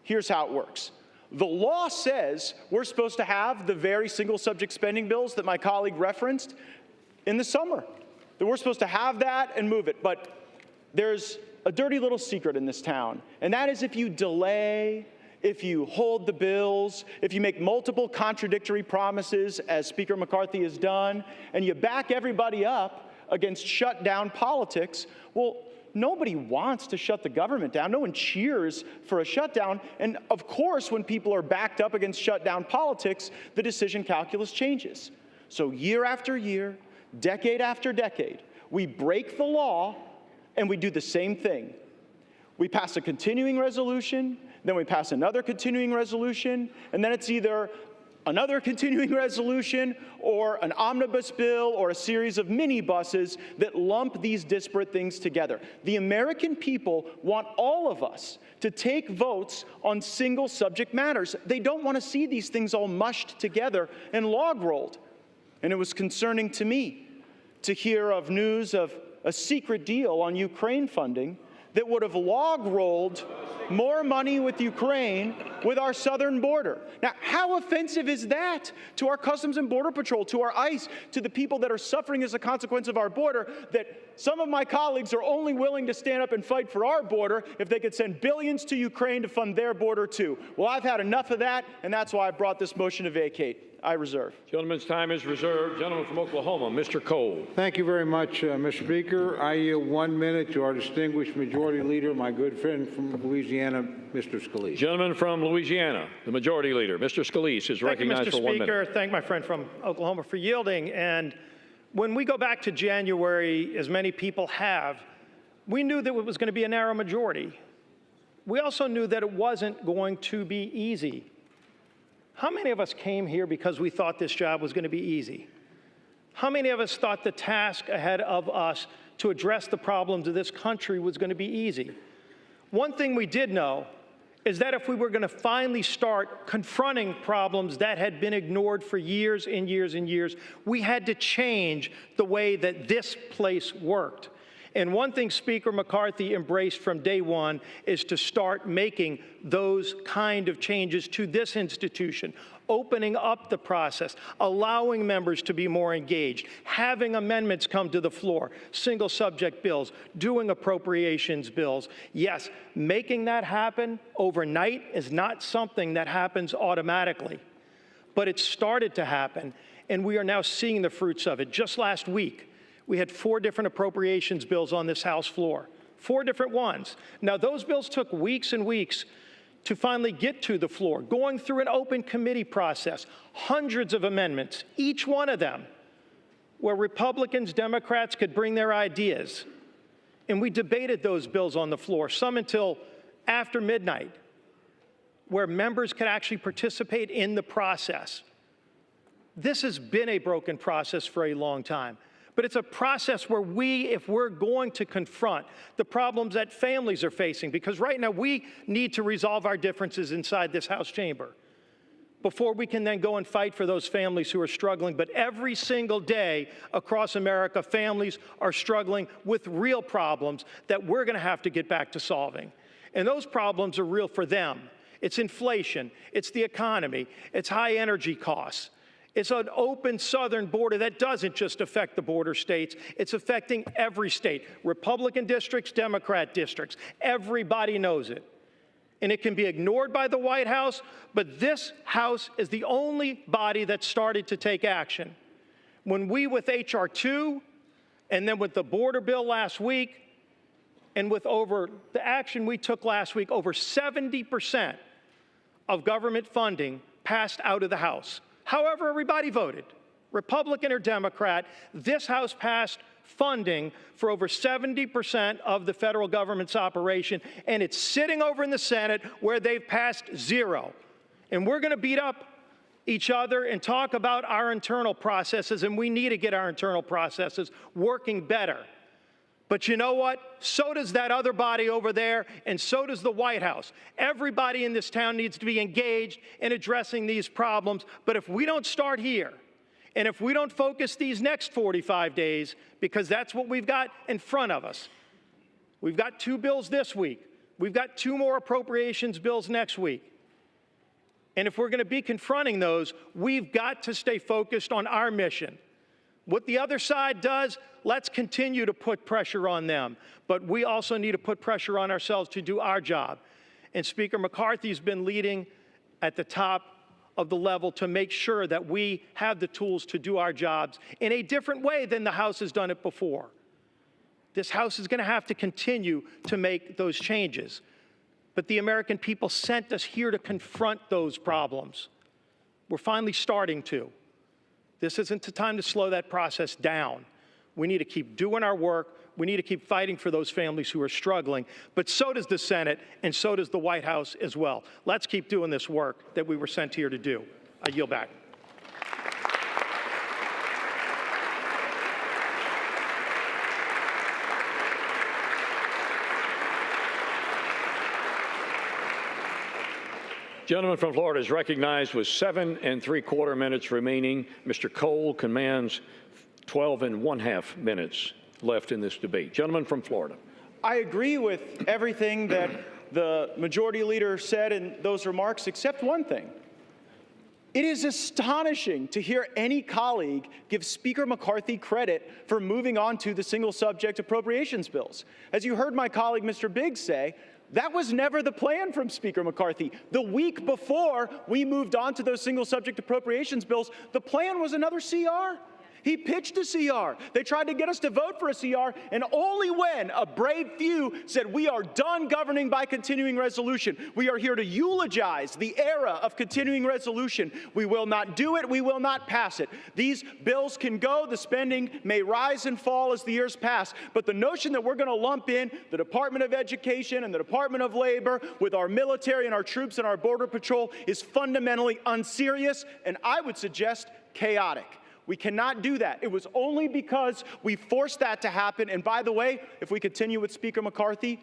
Here's how it works. The law says we're supposed to have the very single subject spending bills that my colleague referenced in the summer. That we're supposed to have that and move it. But there's a dirty little secret in this town, and that is if you delay, if you hold the bills, if you make multiple contradictory promises, as Speaker McCarthy has done, and you back everybody up against shutdown politics, well, nobody wants to shut the government down. No one cheers for a shutdown. And of course, when people are backed up against shutdown politics, the decision calculus changes. So year after year, decade after decade, we break the law and we do the same thing. We pass a continuing resolution, then we pass another continuing resolution, and then it's either another continuing resolution or an omnibus bill or a series of minibuses that lump these disparate things together. The American people want all of us to take votes on single subject matters. They don't want to see these things all mushed together and log rolled. And it was concerning to me to hear of news of a secret deal on Ukraine funding that would have log rolled more money with Ukraine with our southern border. Now, how offensive is that to our Customs and Border Patrol, to our ICE, to the people that are suffering as a consequence of our border, that some of my colleagues are only willing to stand up and fight for our border if they could send billions to Ukraine to fund their border too? Well, I've had enough of that, and that's why I brought this motion to vacate. I reserve. Gentleman's time is reserved. Gentleman from Oklahoma, Mr. Cole. Thank you very much, Mr. Speaker. I yield 1 minute to our distinguished Majority Leader, my good friend from Louisiana, Mr. Scalise. Gentleman from Louisiana, the Majority Leader, Mr. Scalise, is recognized for 1 minute. Thank you, Mr. Speaker. Thank my friend from Oklahoma for yielding. And when we go back to January, as many people have, we knew that it was going to be a narrow majority. We also knew that it wasn't going to be easy. How many of us came here because we thought this job was going to be easy? How many of us thought the task ahead of us to address the problems of this country was going to be easy? One thing we did know is that if we were going to finally start confronting problems that had been ignored for years and years and years, we had to change the way that this place worked. And one thing Speaker McCarthy embraced from day one is to start making those kind of changes to this institution, opening up the process, allowing members to be more engaged, having amendments come to the floor, single subject bills, doing appropriations bills. Yes, making that happen overnight is not something that happens automatically, but it started to happen, and we are now seeing the fruits of it. Just last week, we had 4 different appropriations bills on this House floor, 4 different ones. Now, those bills took weeks and weeks to finally get to the floor, going through an open committee process, hundreds of amendments, each one of them, where Republicans, Democrats could bring their ideas. And we debated those bills on the floor, some until after midnight, where members could actually participate in the process. This has been a broken process for a long time. But it's a process where if we're going to confront the problems that families are facing, because right now we need to resolve our differences inside this House chamber before we can then go and fight for those families who are struggling. But every single day across America, families are struggling with real problems that we're going to have to get back to solving. And those problems are real for them. It's inflation, it's the economy, it's high energy costs. It's an open southern border that doesn't just affect the border states. It's affecting every state, Republican districts, Democrat districts. Everybody knows it. And it can be ignored by the White House, but this House is the only body that started to take action. When we, with H.R. 2, and then with the border bill last week, and with the action we took last week, over 70% of government funding passed out of the House. However everybody voted, Republican or Democrat, this House passed funding for over 70% of the federal government's operation, and it's sitting over in the Senate where they've passed 0. And we're going to beat up each other and talk about our internal processes, and we need to get our internal processes working better. But you know what? So does that other body over there, and so does the White House. Everybody in this town needs to be engaged in addressing these problems. But if we don't start here, and if we don't focus these next 45 days, because that's what we've got in front of us. We've got 2 bills this week. We've got 2 more appropriations bills next week. And if we're going to be confronting those, we've got to stay focused on our mission. What the other side does, let's continue to put pressure on them. But we also need to put pressure on ourselves to do our job. And Speaker McCarthy's been leading at the top of the level to make sure that we have the tools to do our jobs in a different way than the House has done it before. This House is going to have to continue to make those changes. But the American people sent us here to confront those problems. We're finally starting to. This isn't the time to slow that process down. We need to keep doing our work. We need to keep fighting for those families who are struggling. But so does the Senate, and so does the White House as well. Let's keep doing this work that we were sent here to do. I yield back. Gentleman from Florida is recognized with 7 3/4 minutes remaining. Mr. Cole commands 12 1/2 minutes left in this debate. Gentleman from Florida. I agree with everything that the majority leader said in those remarks, except one thing. It is astonishing to hear any colleague give Speaker McCarthy credit for moving on to the single subject appropriations bills. As you heard my colleague, Mr. Biggs, say, that was never the plan from Speaker McCarthy. The week before we moved on to those single subject appropriations bills, the plan was another CR. He pitched a CR. They tried to get us to vote for a CR, and only when a brave few said, we are done governing by continuing resolution. We are here to eulogize the era of continuing resolution. We will not do it. We will not pass it. These bills can go. The spending may rise and fall as the years pass, but the notion that we're going to lump in the Department of Education and the Department of Labor with our military and our troops and our Border Patrol is fundamentally unserious, and I would suggest chaotic. We cannot do that. It was only because we forced that to happen. And by the way, if we continue with Speaker McCarthy,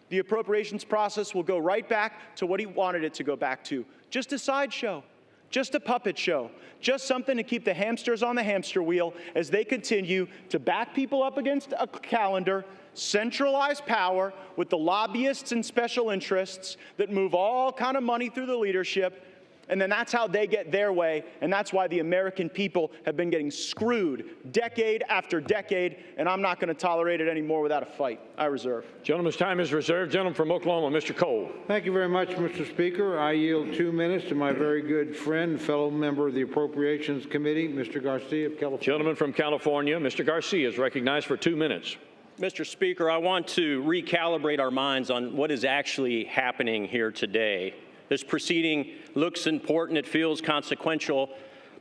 the appropriations process will go right back to what he wanted it to go back to. Just a sideshow, just a puppet show, just something to keep the hamsters on the hamster wheel as they continue to back people up against a calendar centralized power with the lobbyists and special interests that move all kind of money through the leadership, and then that's how they get their way, and that's why the American people have been getting screwed decade after decade, and I'm not going to tolerate it anymore without a fight. I reserve. Gentleman's time is reserved. Gentleman from Oklahoma, Mr. Cole. Thank you very much, Mr. Speaker. I yield 2 minutes to my very good friend, fellow member of the Appropriations Committee, Mr. Garcia of California. Gentleman from California, Mr. Garcia is recognized for 2 minutes. Mr. Speaker, I want to recalibrate our minds on what is actually happening here today. This proceeding looks important, it feels consequential,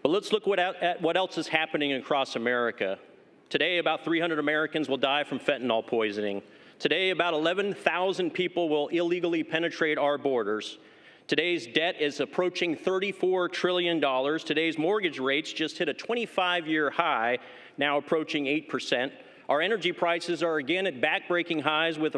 but let's look at what else is happening across America. Today, about 300 Americans will die from fentanyl poisoning. Today, about 11,000 people will illegally penetrate our borders. Today's debt is approaching $34 trillion. Today's mortgage rates just hit a 25-year high, now approaching 8%. Our energy prices are again at back-breaking highs with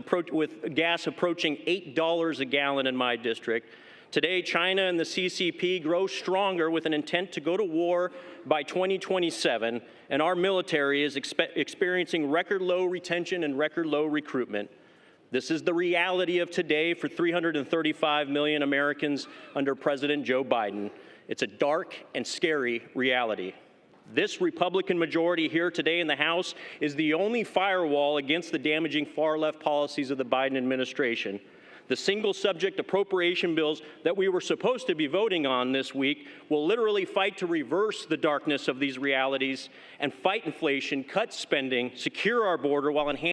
gas approaching $8 a gallon in my district. Today, China and the CCP grow stronger with an intent to go to war by 2027, and our military is experiencing record low retention and record low recruitment. This is the reality of today for 335 million Americans under President Joe Biden. It's a dark and scary reality. This Republican majority here today in the House is the only firewall against the damaging far-left policies of the Biden administration. The single-subject appropriation bills that we were supposed to be voting on this week will literally fight to reverse the darkness of these realities and fight inflation, cut spending, secure our border while enhancing.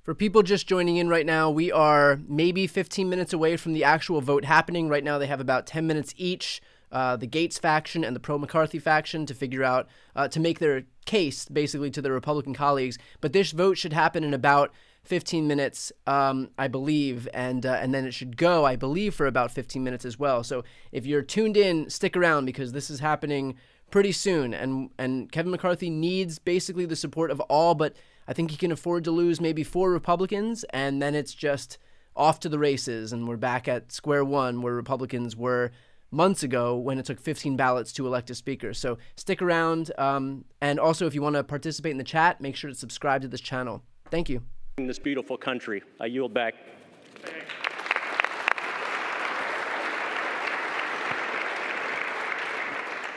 For people just joining in right now, we are maybe 15 minutes away from the actual vote happening. Right now, they have about 10 minutes each, the Gates faction and the pro-McCarthy faction, to figure out, to make their case, basically, to their Republican colleagues. But this vote should happen in about 15 minutes, I believe, and then it should go, I believe, for about 15 minutes as well. So if you're tuned in, stick around, because this is happening pretty soon, and Kevin McCarthy needs basically the support of all, but I think he can afford to lose maybe 4 Republicans, and then it's just off to the races, and we're back at square one where Republicans were months ago when it took 15 ballots to elect a speaker. So stick around, and also if you want to participate in the chat, make sure to subscribe to this channel. Thank you. This beautiful country. I yield back.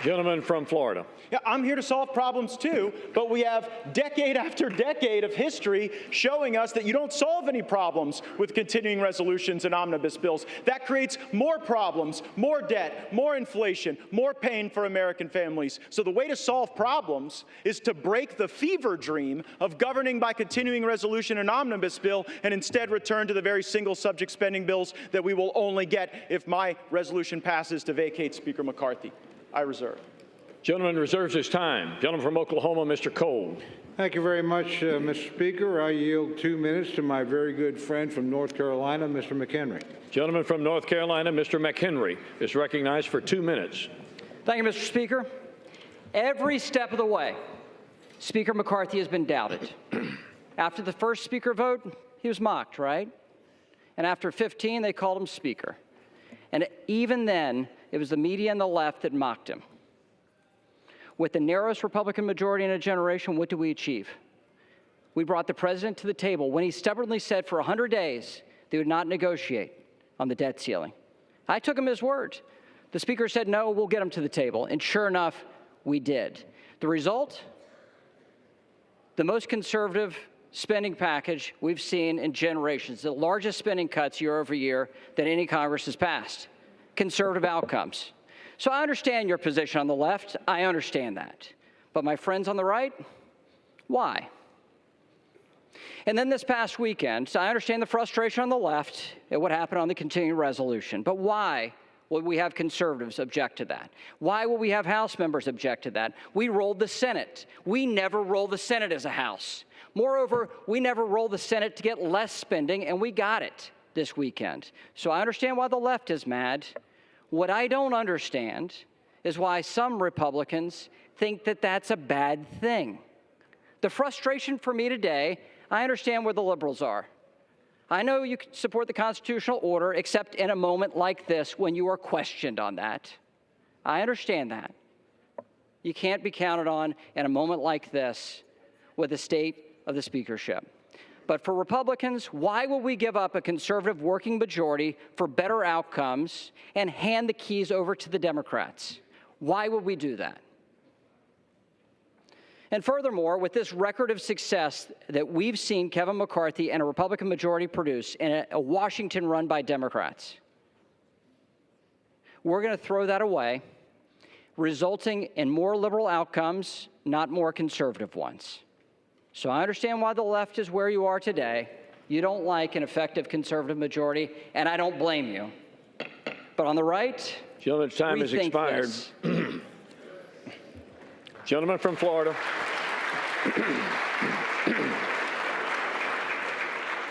Gentleman from Florida. Yeah, I'm here to solve problems too, but we have decade after decade of history showing us that you don't solve any problems with continuing resolutions and omnibus bills. That creates more problems, more debt, more inflation, more pain for American families. So the way to solve problems is to break the fever dream of governing by continuing resolution and omnibus bill and instead return to the very single subject spending bills that we will only get if my resolution passes to vacate Speaker McCarthy. I reserve. Gentleman reserves his time. Gentleman from Oklahoma, Mr. Cole. Thank you very much, Mr. Speaker. I yield 2 minutes to my very good friend from North Carolina, Mr. McHenry. Gentleman from North Carolina, Mr. McHenry, is recognized for 2 minutes. Thank you, Mr. Speaker. Every step of the way, Speaker McCarthy has been doubted. After the first speaker vote, he was mocked, right? And after 15, they called him speaker. And even then, it was the media and the left that mocked him. With the narrowest Republican majority in a generation, what did we achieve? We brought the president to the table when he stubbornly said for 100 days they would not negotiate on the debt ceiling. I took him at his word. The speaker said, no, we'll get him to the table. And sure enough, we did. The result? The most conservative spending package we've seen in generations, the largest spending cuts year over year that any Congress has passed. Conservative outcomes. So I understand your position on the left. I understand that. But my friends on the right, why? And then this past weekend, so I understand the frustration on the left at what happened on the continuing resolution. But why would we have conservatives object to that? Why will we have House members object to that? We rolled the Senate. We never roll the Senate as a House. Moreover, we never roll the Senate to get less spending, and we got it this weekend. So I understand why the left is mad. What I don't understand is why some Republicans think that that's a bad thing. The frustration for me today, I understand where the liberals are. I know you can support the constitutional order, except in a moment like this when you are questioned on that. I understand that. You can't be counted on in a moment like this with the state of the speakership. But for Republicans, why will we give up a conservative working majority for better outcomes and hand the keys over to the Democrats? Why would we do that? And furthermore, with this record of success that we've seen Kevin McCarthy and a Republican majority produce in a Washington run by Democrats, we're going to throw that away, resulting in more liberal outcomes, not more conservative ones. So I understand why the left is where you are today. You don't like an effective conservative majority, and I don't blame you. But on the right, gentleman's time has expired. Gentleman from Florida.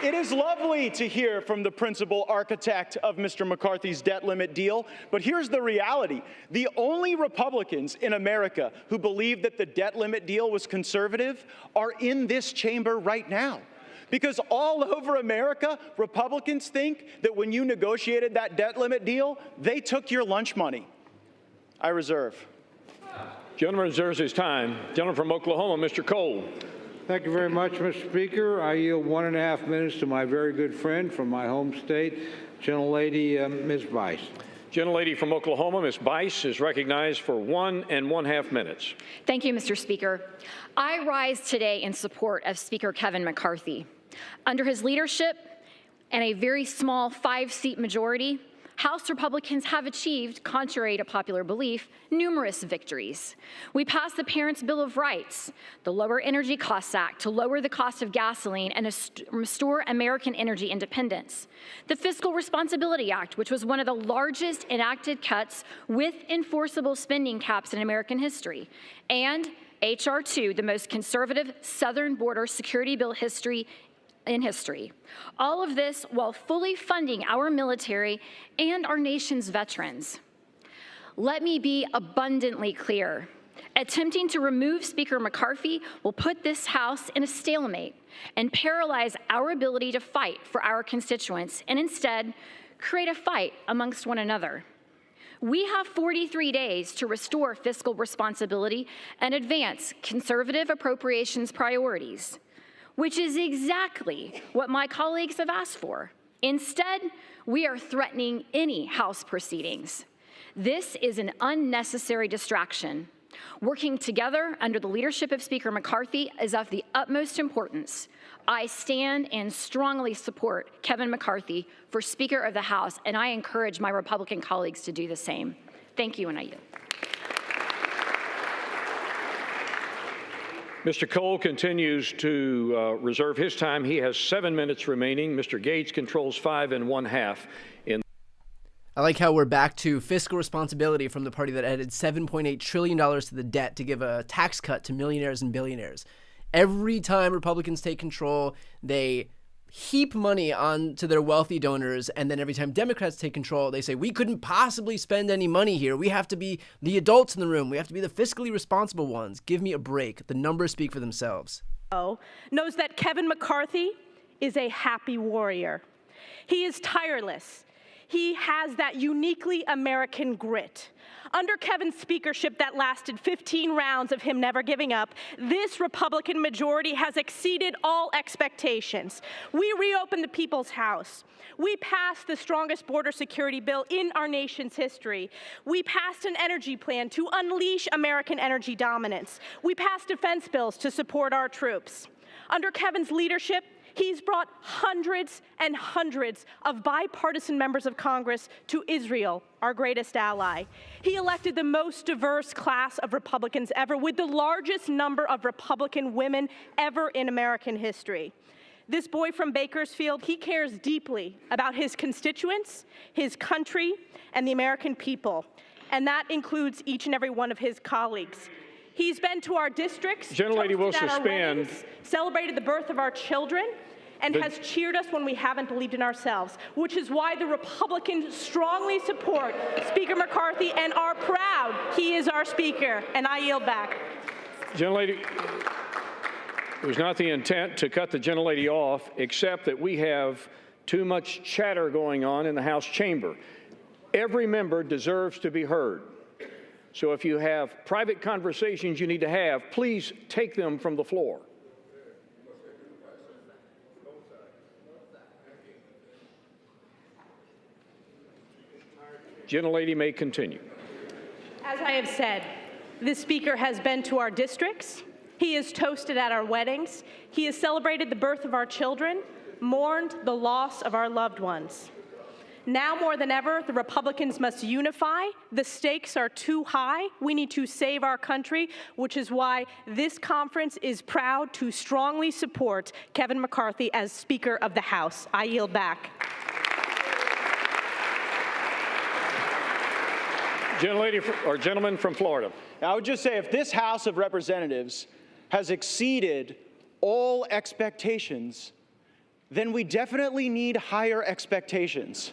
It is lovely to hear from the principal architect of Mr. McCarthy's debt limit deal, but here's the reality. The only Republicans in America who believe that the debt limit deal was conservative are in this chamber right now. Because all over America, Republicans think that when you negotiated that debt limit deal, they took your lunch money. I reserve. Gentleman reserves his time. Gentleman from Oklahoma, Mr. Cole. Thank you very much, Mr. Speaker. I yield 1.5 minutes to my very good friend from my home state, gentlelady Ms. Bice. Gentlelady from Oklahoma, Ms. Bice, is recognized for 1.5 minutes. Thank you, Mr. Speaker. I rise today in support of Speaker Kevin McCarthy. Under his leadership and a very small 5-seat majority, House Republicans have achieved, contrary to popular belief, numerous victories. We passed the Parents' Bill of Rights, the Lower Energy Costs Act to lower the cost of gasoline and restore American energy independence, the Fiscal Responsibility Act, which was one of the largest enacted cuts with enforceable spending caps in American history, and H.R. 2, the most conservative southern border security bill in history. All of this while fully funding our military and our nation's veterans. Let me be abundantly clear. Attempting to remove Speaker McCarthy will put this House in a stalemate and paralyze our ability to fight for our constituents and instead create a fight amongst one another. We have 43 days to restore fiscal responsibility and advance conservative appropriations priorities, which is exactly what my colleagues have asked for. Instead, we are threatening any House proceedings. This is an unnecessary distraction. Working together under the leadership of Speaker McCarthy is of the utmost importance. I stand and strongly support Kevin McCarthy for Speaker of the House, and I encourage my Republican colleagues to do the same. Thank you, and I yield. Mr. Cole continues to reserve his time. He has 7 minutes remaining. Mr. Gates controls 5.5 in. I like how we're back to fiscal responsibility from the party that added $7.8 trillion to the debt to give a tax cut to millionaires and billionaires. Every time Republicans take control, they heap money onto their wealthy donors, and then every time Democrats take control, they say, we couldn't possibly spend any money here. We have to be the adults in the room. We have to be the fiscally responsible ones. Give me a break. The numbers speak for themselves. Knows that Kevin McCarthy is a happy warrior. He is tireless. He has that uniquely American grit. Under Kevin's speakership that lasted 15 rounds of him never giving up, this Republican majority has exceeded all expectations. We reopened the People's House. We passed the strongest border security bill in our nation's history. We passed an energy plan to unleash American energy dominance. We passed defense bills to support our troops. Under Kevin's leadership, he's brought hundreds and hundreds of bipartisan members of Congress to Israel, our greatest ally. He elected the most diverse class of Republicans ever, with the largest number of Republican women ever in American history. This boy from Bakersfield, he cares deeply about his constituents, his country, and the American people. And that includes each and every one of his colleagues. He's been to our districts, Gentlelady will suspend. Celebrated the birth of our children, and has cheered us when we haven't believed in ourselves, which is why the Republicans strongly support Speaker McCarthy and are proud he is our Speaker. And I yield back. Gentlelady, it was not the intent to cut the gentlelady off, except that we have too much chatter going on in the House chamber. Every member deserves to be heard. So if you have private conversations you need to have, please take them from the floor. Gentlelady may continue. As I have said, the Speaker has been to our districts. He has toasted at our weddings. He has celebrated the birth of our children, mourned the loss of our loved ones. Now more than ever, the Republicans must unify. The stakes are too high. We need to save our country, which is why this conference is proud to strongly support Kevin McCarthy as Speaker of the House. I yield back. Gentleman from Florida. Now, I would just say if this House of Representatives has exceeded all expectations, then we definitely need higher expectations.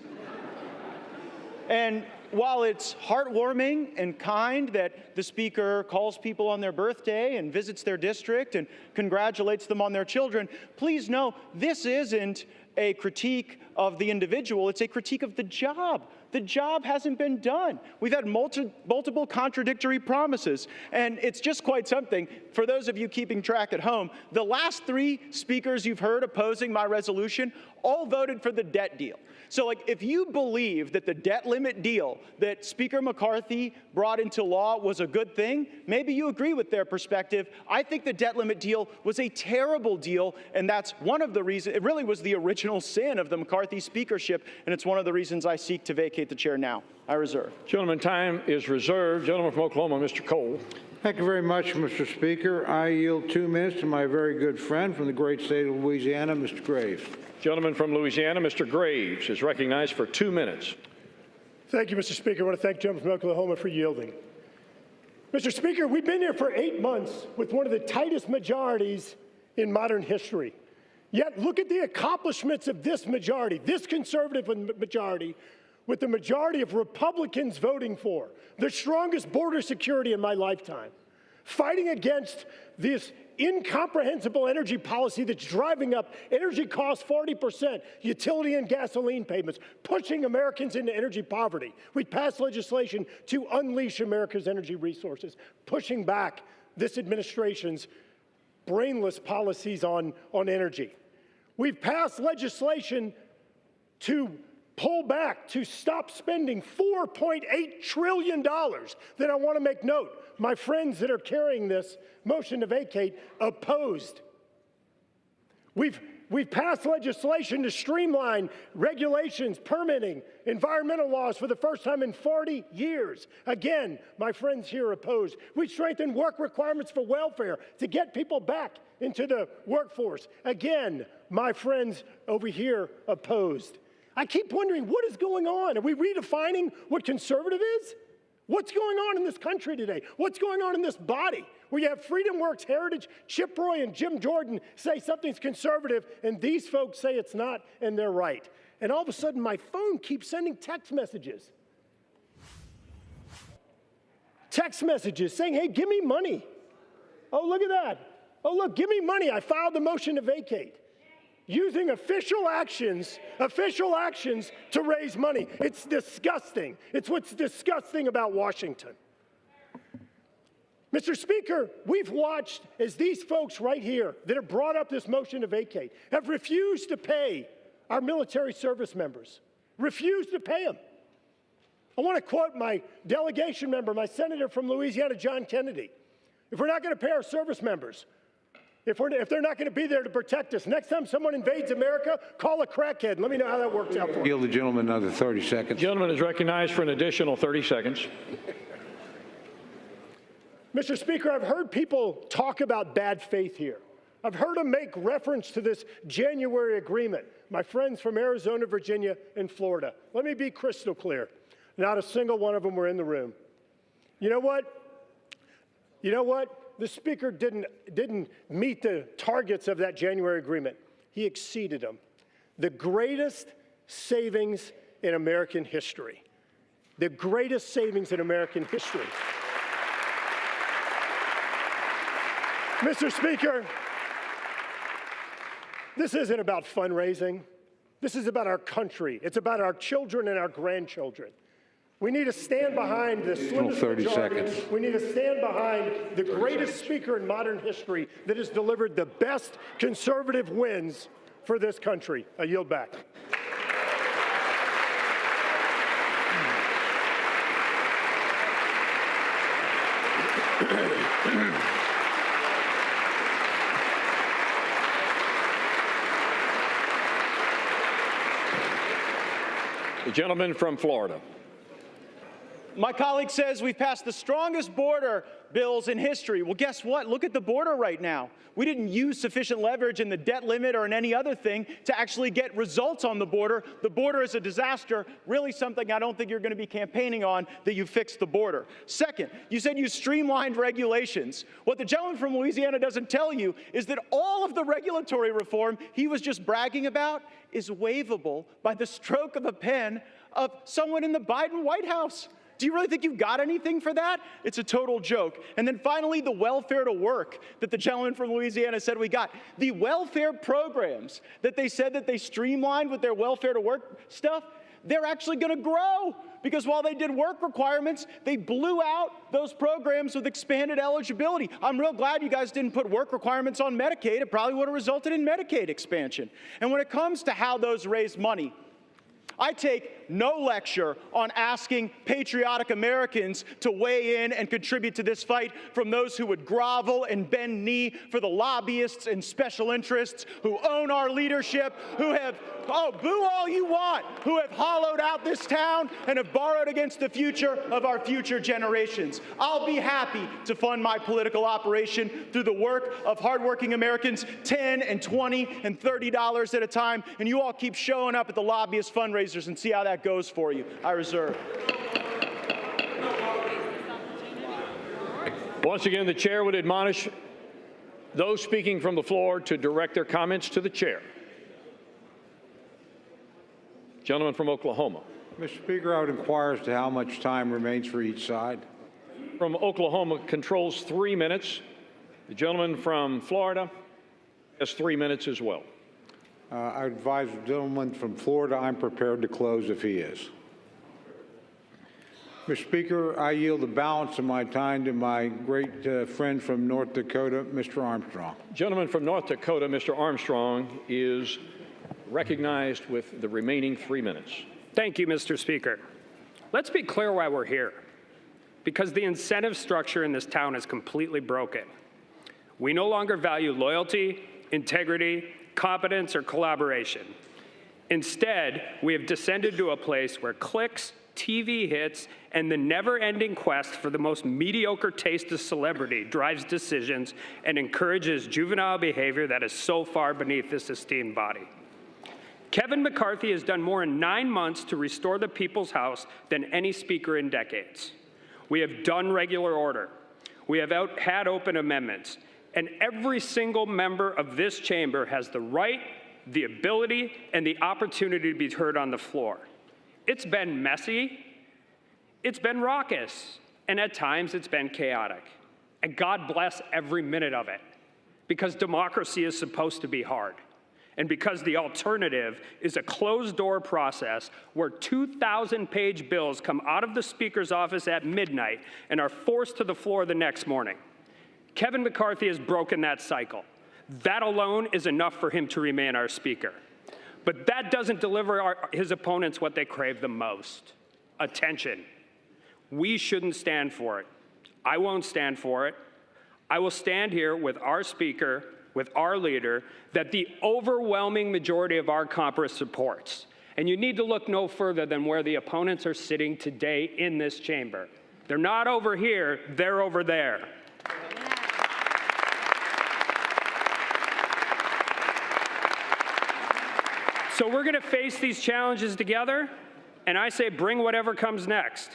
And while it's heartwarming and kind that the Speaker calls people on their birthday and visits their district and congratulates them on their children, please know this isn't a critique of the individual, it's a critique of the job. The job hasn't been done. We've had multiple contradictory promises, and it's just quite something. For those of you keeping track at home, the last 3 speakers you've heard opposing my resolution all voted for the debt deal. So if you believe that the debt limit deal that Speaker McCarthy brought into law was a good thing, maybe you agree with their perspective. I think the debt limit deal was a terrible deal, and that's one of the reasons. It really was the original sin of the McCarthy speakership, and it's one of the reasons I seek to vacate the chair now. I reserve. Gentleman, time is reserved. Gentleman from Oklahoma, Mr. Cole. Thank you very much, Mr. Speaker. I yield 2 minutes to my very good friend from the great state of Louisiana, Mr. Graves. Gentleman from Louisiana, Mr. Graves, is recognized for 2 minutes. Thank you, Mr. Speaker. I want to thank the gentleman from Oklahoma for yielding. Mr. Speaker, we've been here for 8 months with one of the tightest majorities in modern history. Yet look at the accomplishments of this majority, this conservative majority, with the majority of Republicans voting for the strongest border security in my lifetime, fighting against this incomprehensible energy policy that's driving up energy costs 40%, utility and gasoline payments, pushing Americans into energy poverty. We passed legislation to unleash America's energy resources, pushing back this administration's brainless policies on energy. We've passed legislation to pull back, to stop spending $4.8 trillion that I want to make note. My friends that are carrying this motion to vacate opposed. We've passed legislation to streamline regulations, permitting, environmental laws for the first time in 40 years. Again, my friends here opposed. We strengthened work requirements for welfare to get people back into the workforce. Again, my friends over here opposed. I keep wondering, what is going on? Are we redefining what conservative is? What's going on in this country today? What's going on in this body? Where you have Freedom Works, Heritage, Chip Roy, and Jim Jordan say something's conservative, and these folks say it's not, and they're right. And all of a sudden, my phone keeps sending text messages. Text messages saying, hey, give me money. Oh, look at that. Oh, look, give me money. I filed the motion to vacate. Using official actions to raise money. It's disgusting. It's what's disgusting about Washington. Mr. Speaker, we've watched as these folks right here that have brought up this motion to vacate have refused to pay our military service members, refused to pay them. I want to quote my delegation member, my senator from Louisiana, John Kennedy. If we're not going to pay our service members, if they're not going to be there to protect us, next time someone invades America, call a crackhead and let me know how that works out for you. Yield the gentleman another 30 seconds. Gentleman is recognized for an additional 30 seconds. Mr. Speaker, I've heard people talk about bad faith here. I've heard them make reference to this January agreement. My friends from Arizona, Virginia, and Florida. Let me be crystal clear. Not a single one of them were in the room. You know what? The Speaker didn't meet the targets of that January agreement. He exceeded them. The greatest savings in American history. The greatest savings in American history. Mr. Speaker, this isn't about fundraising. This is about our country. It's about our children and our grandchildren. We need to stand behind the slimmest 30 majority. seconds. We need to stand behind the greatest speaker in modern history that has delivered the best conservative wins for this country. I yield back. The gentleman from Florida. My colleague says we've passed the strongest border bills in history. Well, guess what? Look at the border right now. We didn't use sufficient leverage in the debt limit or in any other thing to actually get results on the border. The border is a disaster, really something I don't think you're going to be campaigning on, that you fixed the border. Second, you said you streamlined regulations. What the gentleman from Louisiana doesn't tell you is that all of the regulatory reform he was just bragging about is waivable by the stroke of a pen of someone in the Biden White House. Do you really think you've got anything for that? It's a total joke. And then finally, the welfare to work that the gentleman from Louisiana said we got. The welfare programs that they said that they streamlined with their welfare to work stuff, they're actually going to grow. Because while they did work requirements, they blew out those programs with expanded eligibility. I'm real glad you guys didn't put work requirements on Medicaid. It probably would have resulted in Medicaid expansion. And when it comes to how those raise money, I take no lecture on asking patriotic Americans to weigh in and contribute to this fight from those who would grovel and bend knee for the lobbyists and special interests who own our leadership, who have, oh, boo all you want, who have hollowed out this town and have borrowed against the future of our future generations. I'll be happy to fund my political operation through the work of hardworking Americans, $10 and $20 and $30 at a time, and you all keep showing up at the lobbyist fundraisers and see how that goes for you. I reserve. Once again, the chair would admonish those speaking from the floor to direct their comments to the chair. Gentleman from Oklahoma. Mr. Speaker, I would inquire as to how much time remains for each side. From Oklahoma controls 3 minutes. The gentleman from Florida has 3 minutes as well. I advise the gentleman from Florida I'm prepared to close if he is. Mr. Speaker, I yield the balance of my time to my great friend from North Dakota, Mr. Armstrong. Gentleman from North Dakota, Mr. Armstrong, is recognized with the remaining 3 minutes. Thank you, Mr. Speaker. Let's be clear why we're here. Because the incentive structure in this town is completely broken. We no longer value loyalty, integrity, competence, or collaboration. Instead, we have descended to a place where clicks, TV hits, and the never-ending quest for the most mediocre taste of celebrity drives decisions and encourages juvenile behavior that is so far beneath this esteemed body. Kevin McCarthy has done more in 9 months to restore the people's house than any speaker in decades. We have done regular order. We have had open amendments. And every single member of this chamber has the right, the ability, and the opportunity to be heard on the floor. It's been messy, it's been raucous, and at times it's been chaotic. And God bless every minute of it, because democracy is supposed to be hard. And because the alternative is a closed-door process where 2,000-page bills come out of the Speaker's office at midnight and are forced to the floor the next morning. Kevin McCarthy has broken that cycle. That alone is enough for him to remain our Speaker. But that doesn't deliver his opponents what they crave the most: attention. We shouldn't stand for it. I won't stand for it. I will stand here with our Speaker, with our leader, that the overwhelming majority of our Congress supports. And you need to look no further than where the opponents are sitting today in this chamber. They're not over here, they're over there. So we're going to face these challenges together, and I say bring whatever comes next,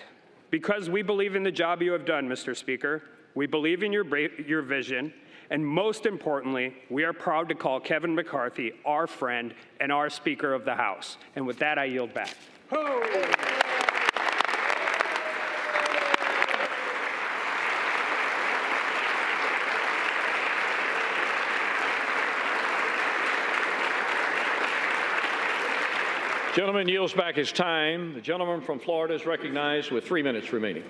because we believe in the job you have done, Mr. Speaker. We believe in your vision, and most importantly, we are proud to call Kevin McCarthy our friend and our Speaker of the House. And with that, I yield back. Gentleman yields back his time. The gentleman from Florida is recognized with 3 minutes remaining.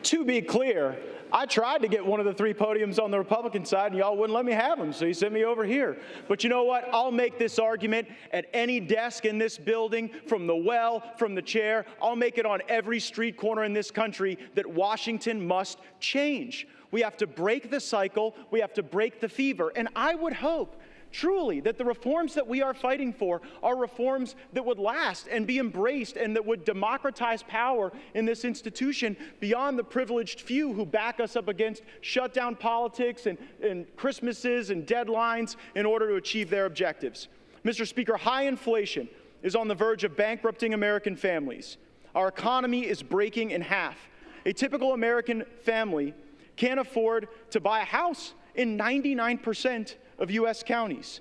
To be clear, I tried to get one of the 3 podiums on the Republican side, and y'all wouldn't let me have them, so you sent me over here. But you know what? I'll make this argument at any desk in this building, from the well, from the chair. I'll make it on every street corner in this country that Washington must change. We have to break the cycle. We have to break the fever. And I would hope, truly, that the reforms that we are fighting for are reforms that would last and be embraced and that would democratize power in this institution beyond the privileged few who back us up against shutdown politics and Christmases and deadlines in order to achieve their objectives. Mr. Speaker, high inflation is on the verge of bankrupting American families. Our economy is breaking in half. A typical American family can't afford to buy a house in 99% of U.S. counties.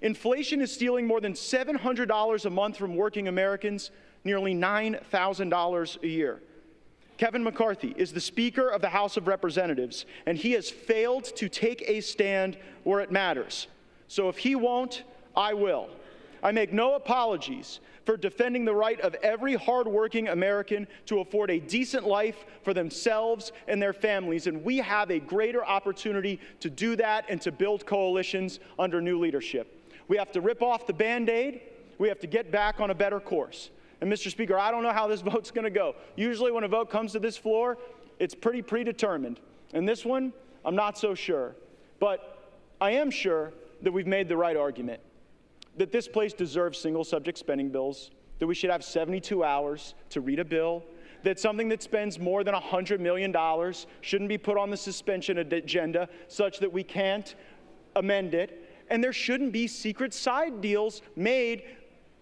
Inflation is stealing more than $700 a month from working Americans, nearly $9,000 a year. Kevin McCarthy is the Speaker of the House of Representatives, and he has failed to take a stand where it matters. So if he won't, I will. I make no apologies for defending the right of every hardworking American to afford a decent life for themselves and their families, and we have a greater opportunity to do that and to build coalitions under new leadership. We have to rip off the Band-Aid. We have to get back on a better course. And Mr. Speaker, I don't know how this vote's going to go. Usually when a vote comes to this floor, it's pretty predetermined. And this one, I'm not so sure. But I am sure that we've made the right argument, that this place deserves single-subject spending bills, that we should have 72 hours to read a bill, that something that spends more than $100 million shouldn't be put on the suspension agenda such that we can't amend it, and there shouldn't be secret side deals made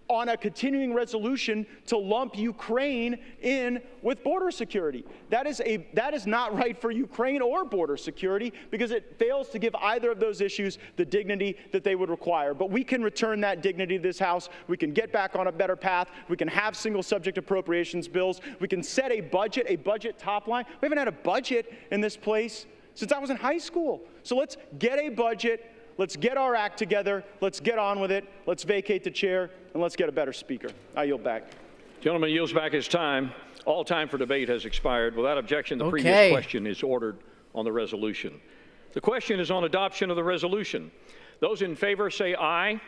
on a continuing resolution to lump Ukraine in with border security. That is not right for Ukraine or border security because it fails to give either of those issues the dignity that they would require. But we can return that dignity to this House. We can get back on a better path. We can have single subject appropriations bills. We can set a budget top line. We haven't had a budget in this place since I was in high school. So let's get a budget. Let's get our act together. Let's get on with it. Let's vacate the chair, and let's get a better speaker. I yield back. Gentleman yields back his time. All time for debate has expired. Without objection, the previous question is ordered on the resolution. The question is on adoption of the resolution. Those in favor say aye. Aye.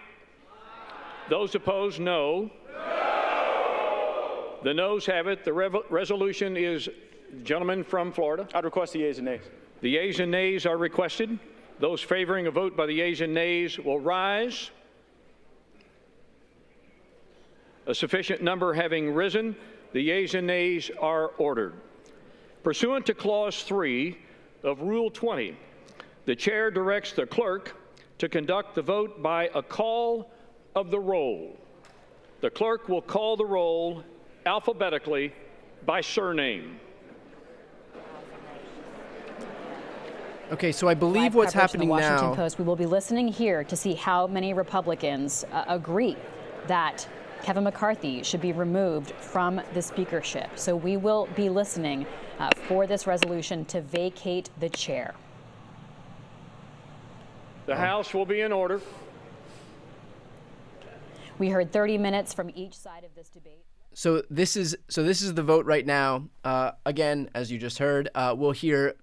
Those opposed, no. No. The noes have it. The resolution is, gentleman from Florida. I'd request the yeas and nays. The yeas and nays are requested. Those favoring a vote by the yeas and nays will rise. A sufficient number having risen, the yeas and nays are ordered. Pursuant to Clause 3 of Rule 20, the chair directs the clerk to conduct the vote by a call of the roll. The clerk will call the roll alphabetically by surname. Okay, so I believe what's happening now. The Washington now. Post. We will be listening here to see how many Republicans agree that Kevin McCarthy should be removed from the speakership. So we will be listening for this resolution to vacate the chair. The House will be in order. We heard 30 minutes from each side of this debate. So this is the vote right now. Again, as you just heard, we'll hear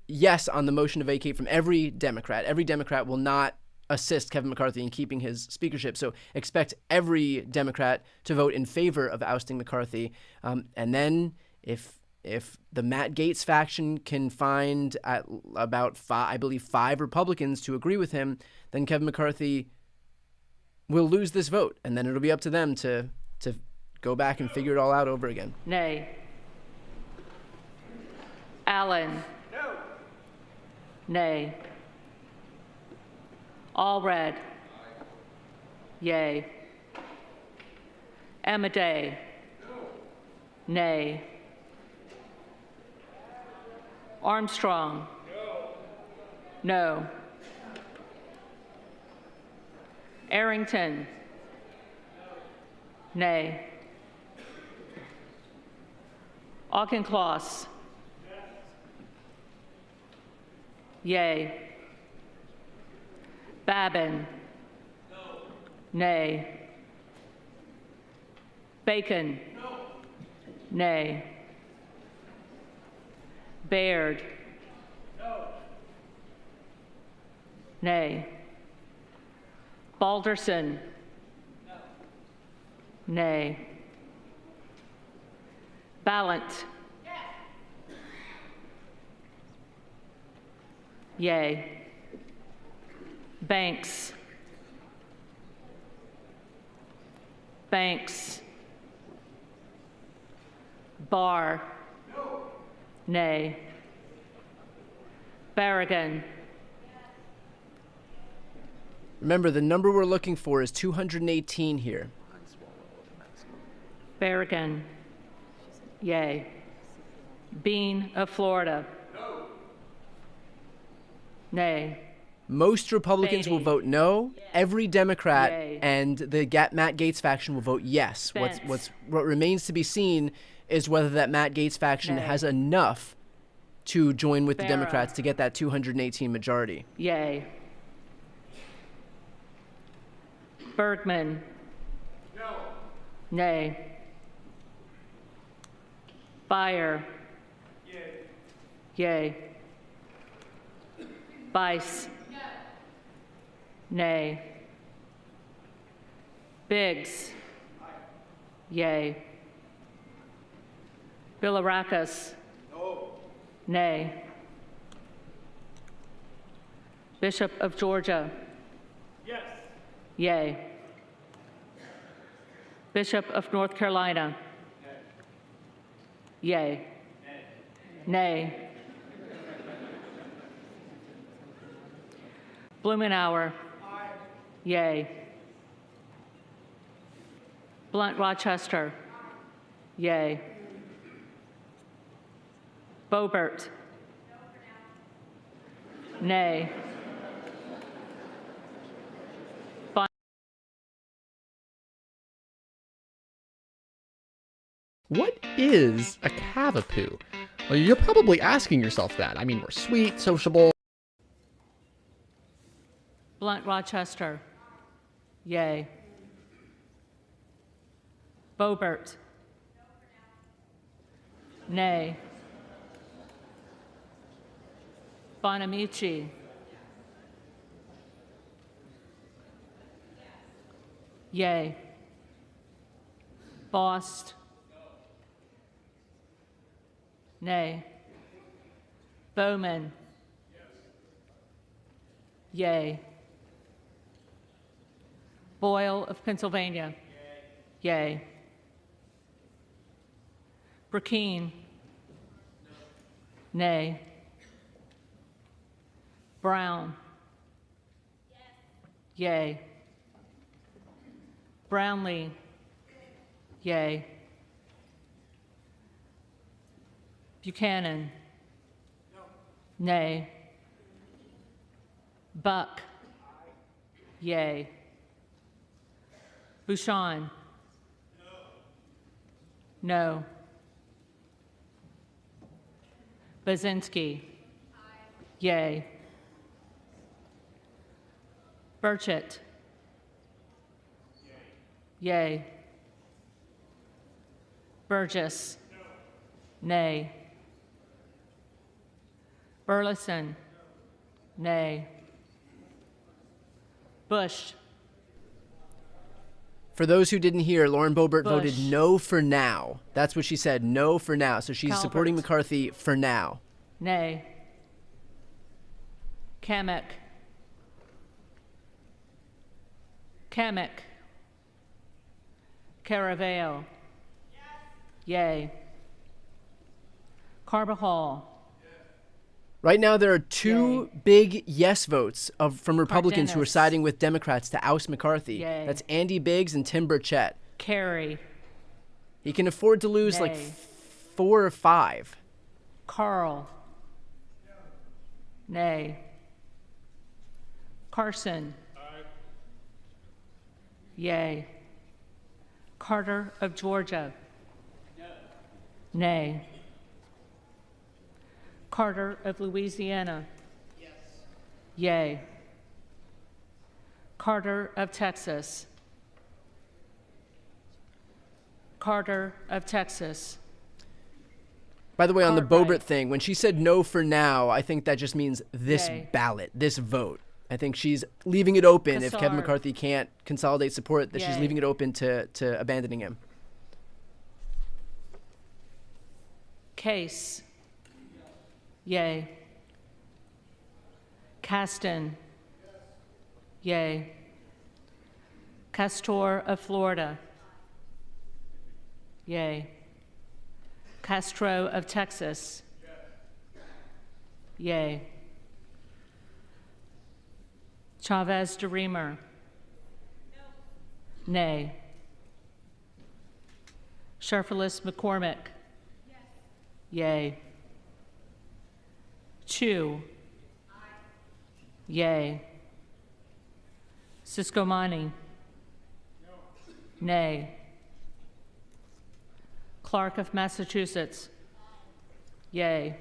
yes on the motion to vacate from every Democrat. Every Democrat will not assist Kevin McCarthy in keeping his speakership. So expect every Democrat to vote in favor of ousting McCarthy. And then if the Matt Gaetz faction can find at about I believe five Republicans to agree with him, then Kevin McCarthy will lose this vote. And then it'll be up to them to go back and figure it all out over again. Nay. Allen. No. Nay. All red. Yay. Amadei. No. Nay. Armstrong. No. No. Arrington. No. Nay. Auchincloss. Yay. Babin. No. Nay. Bacon. No. Nay. Baird. No. Nay. Balderson. No. Nay. Ballant. Yes. Yay. Banks. Banks. Barr. Nay. Berrigan. Remember, the number we're looking for is 218 here. Berrigan. Yay. Bean of Florida. Nay. Most Republicans will Beatty. vote no. Every Democrat Yay. and the Matt Gaetz faction will vote yes. Spence. What remains to be seen is whether that Matt Gaetz faction Nay. has enough to join with the Barra. Democrats to get that 218 majority. Yay. Bergman. No. Nay. Beyer. Yay. Bice. Nay. Biggs. Yay. Bilirakis. Nay. Bishop of Georgia. Yes. Yay. Bishop of North Carolina. Yay. Nay. Blumenauer. Yay. Blunt Rochester. Yay. Boebert. Nay. What is a cavapoo? Well, you're probably asking yourself that. I mean, we're sweet, sociable. Blunt Rochester. Yay. Boebert. Nay. Bonamici. Yay. Bost. Nay. Bowman. Yay. Boyle of Pennsylvania. Yay. Burkeen. Nay. Brown. Yay. Brownlee. Yay. Buchanan. Nay. Buck. Yay. Bouchon. No. Bazinski. Yay. Burchett. Yay. Burgess. Nay. Burleson. Nay. Bush. For those who didn't hear, Lauren Boebert Bush. voted no for now. That's what she said, no for now. So she's supporting Calvert. McCarthy for now. Nay. Kamek. Kamek. Caraveo. Yay. Carbajal. Right now, there are two big yes votes from Republicans who are Cardenas. siding with Democrats to oust McCarthy. Yay. That's Andy Biggs and Tim Burchett. Kerry. He can afford to lose like Nay. 4 or 5. Carl. Nay. Carson. Yay. Carter of Georgia. Nay. Carter of Louisiana. Yay. Carter of Texas. Carter of Texas. By the way, on the Cartwright. Boebert thing, when she said no for now, I think that just means this Yay. ballot, this vote. I think she's leaving it open if Kevin Kassar. McCarthy can't consolidate support, that she's Yay. leaving it open to abandoning him. Case. Yay. Caston. Yay. Castor of Florida. Yay. Castro of Texas. Yay. Chavez de Reamer. Nay. Sherfilis McCormick. Yay. Chu. Yay. Siscomani. Nay. Clark of Massachusetts. Yay.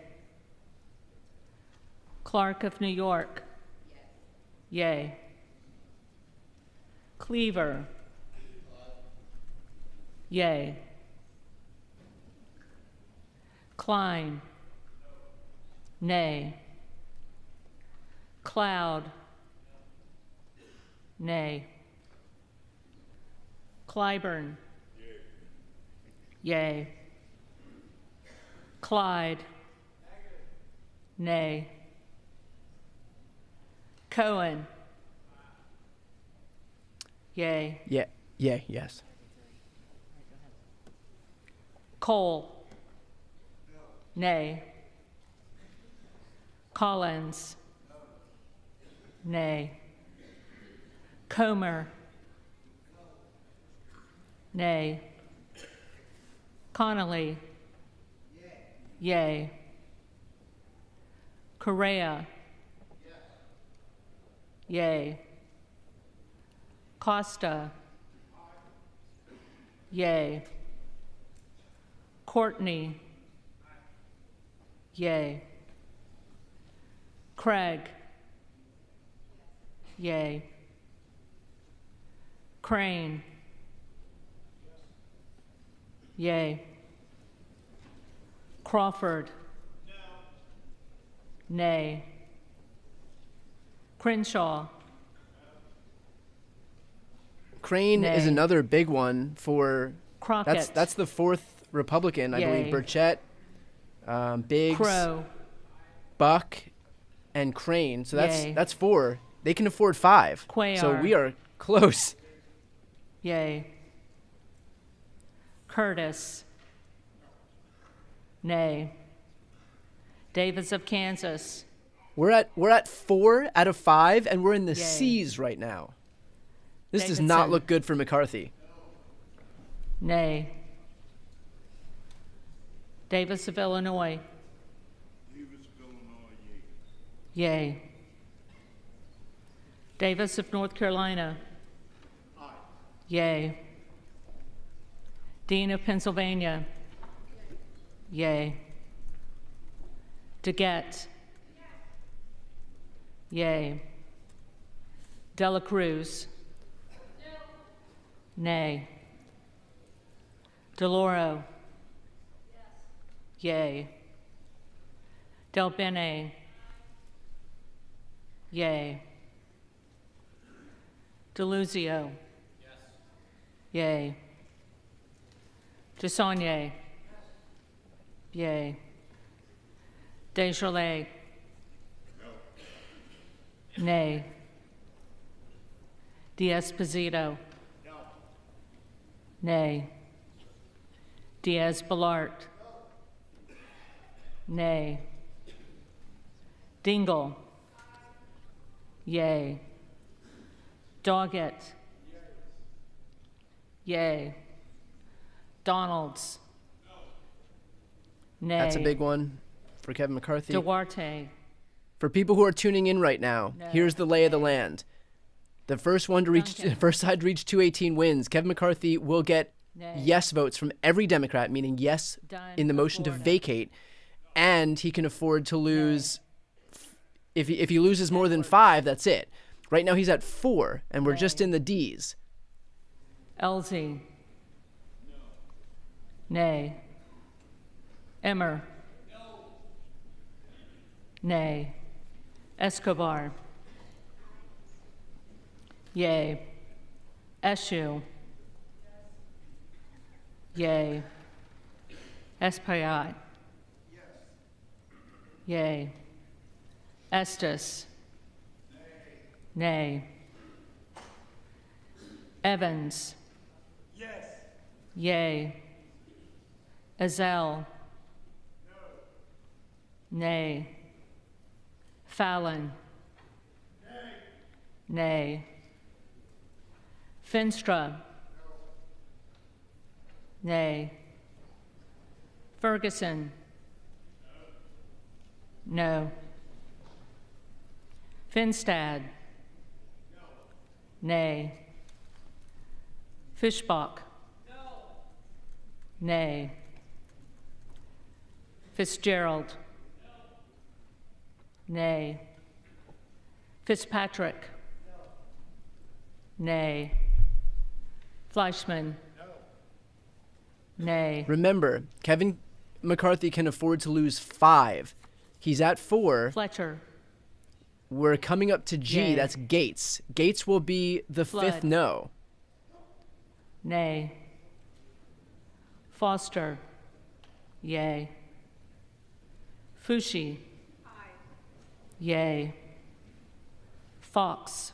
Clark of New York. Yay. Cleaver. Yay. Klein. Nay. Cloud. Nay. Clyburn. Yay. Clyde. Nay. Cohen. Yay. Yeah. Yeah. Yes. Cole. Nay. Collins. Nay. Comer. Nay. Connolly. Yay. Correa. Yay. Costa. Yay. Courtney. Yay. Craig. Yay. Crane. Yay. Crawford. Nay. Crenshaw. Crane Nay. is another big one for Crockett. That's the fourth Republican, I believe. Yay. Burchett, Biggs, Crow. Buck, and Crane. So Yay. that's four. They can afford five. Cuellar. So we are close. Yay. Curtis. Nay. Davis of Kansas. We're at 4 out of 5, and we're in the Yay. C's right now. This does Davidson. not look good for McCarthy. Nay. Davis of Illinois. Yay. Davis of North Carolina. Yay. Dean of Pennsylvania. Yay. DeGette. Yay. Dela Cruz. Nay. DeLauro. Yay. Del Bene. Yay. DeLuzio. Yay. DeSaulnier. Yay. Desjardins. Nay. D'Esposito. Nay. Diaz-Balart. Nay. Dingle. Yay. Doggett. Yay. Donalds. Nay. That's a big one for Kevin McCarthy. Duarte. For people who are tuning in right now, No. here's the lay of the land. The first one to reach, first side to reach 218 wins. Kevin McCarthy will get Nay. yes votes from every Democrat, meaning yes Done in the for motion Florida. to vacate, and he can afford to lose. If he loses more than 5, that's it. Right now he's at 4, and we're just in the D's. Elsie. Nay. Emmer. Nay. Escobar. Yay. Eshoo. Yay. Espaillat. Yay. Estes. Nay. Evans. Yes. Yea. Ezell. Nay. Fallon. Nay. Finstra. Nay. Ferguson. No. Finstad. Nay. Fischbach. Nay. Fitzgerald. Nay. Fitzpatrick. Nay. Fleischman. Nay. Remember, Kevin McCarthy can afford to lose 5. He's at 4. Fletcher. We're coming up to G. Yay. That's Gates. Gates will be the Flood. 5th no. Nay. Foster. Yay. Fushi. Yay. Fox.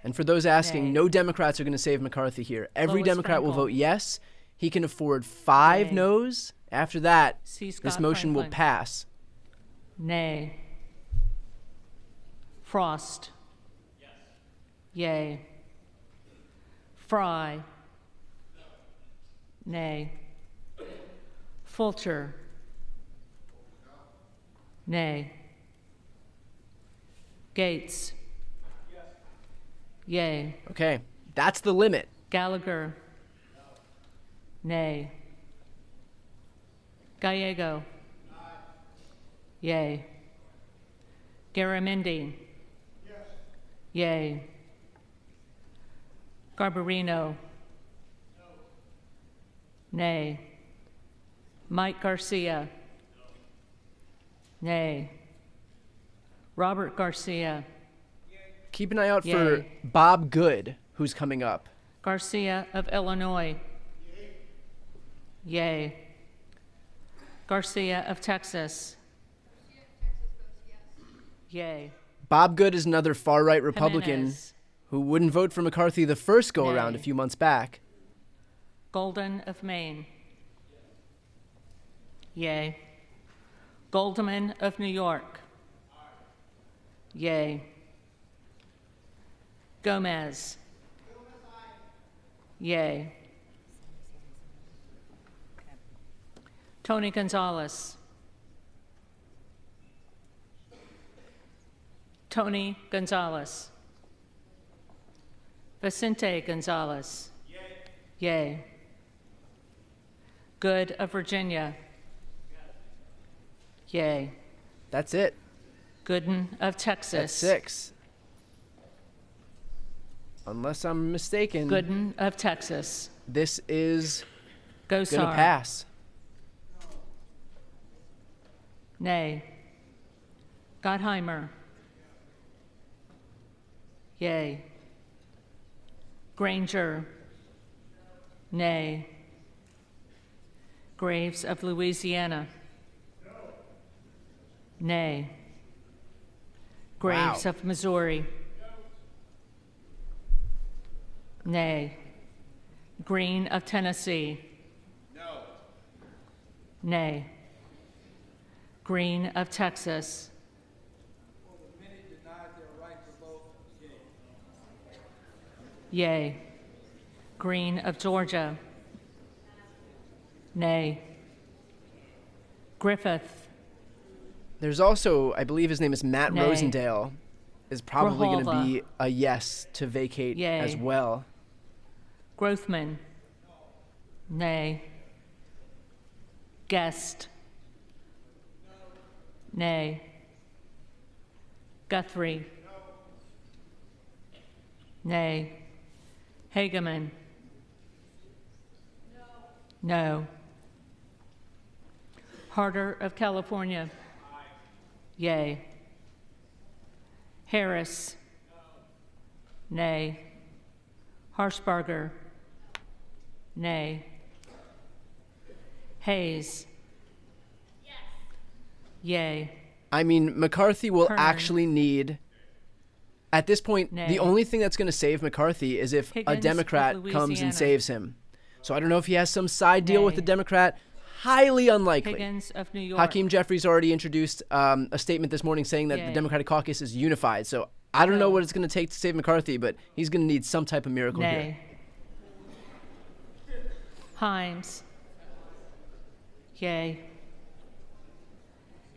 And for those asking, Nay. no Democrats are going to save McCarthy here. Every Lois Democrat will Frankel. vote yes. He can afford 5 Nay. no's. After that, C. this Scott motion will Franklin. pass. Nay. Frost. Yay. Fry. Nay. Fulcher. Nay. Gates. Yay. Okay, that's the limit. Gallagher. Nay. Gallego. Yay. Garamendi. Yay. Garbarino. Nay. Mike Garcia. Nay. Robert Garcia. Keep an eye out Yay. for Bob Good, who's coming up. Garcia of Illinois. Yay. Garcia of Texas. Yay. Bob Good is another far-right Republican Jimenez. who wouldn't vote for McCarthy the first go-around Nay. a few months back. Golden of Maine. Yay. Goldman of New York. Yay. Gomez. Yay. Tony Gonzalez. Tony Gonzalez. Vicente Gonzalez. Yay. Good of Virginia. Yay. That's it. Gooden of Texas. That's 6. Unless I'm mistaken, Gooden of Texas. this is going to Gosar. pass. Nay. Gottheimer. Yay. Granger. Nay. Graves of Louisiana. Nay. Graves Wow. of Missouri. Nay. Green of Tennessee. Nay. Green of Texas. Yay. Green of Georgia. Nay. Griffith. There's also, I believe his name is Matt Nay. Rosendale, is probably going to Grijalva. be a yes to vacate Yay. as well. Grothman. Nay. Guest. Nay. Guthrie. Nay. Hageman. No. Harder of California. Yay. Harris. Nay. Harshbarger. Nay. Hayes. Yay. I mean, McCarthy will Kern. actually need At this point, Nay. the only thing that's going to save McCarthy is if a Higgins of Democrat comes Louisiana. and saves him. So I don't know if he has some side deal with Nay. the Democrat. Highly unlikely. Higgins of New York. Hakeem Jeffries already introduced a statement this morning saying that the Yay. Democratic caucus is unified. So I don't know what it's going to take to save McCarthy, but he's going to need some type of miracle here. Nay. Himes. Yay.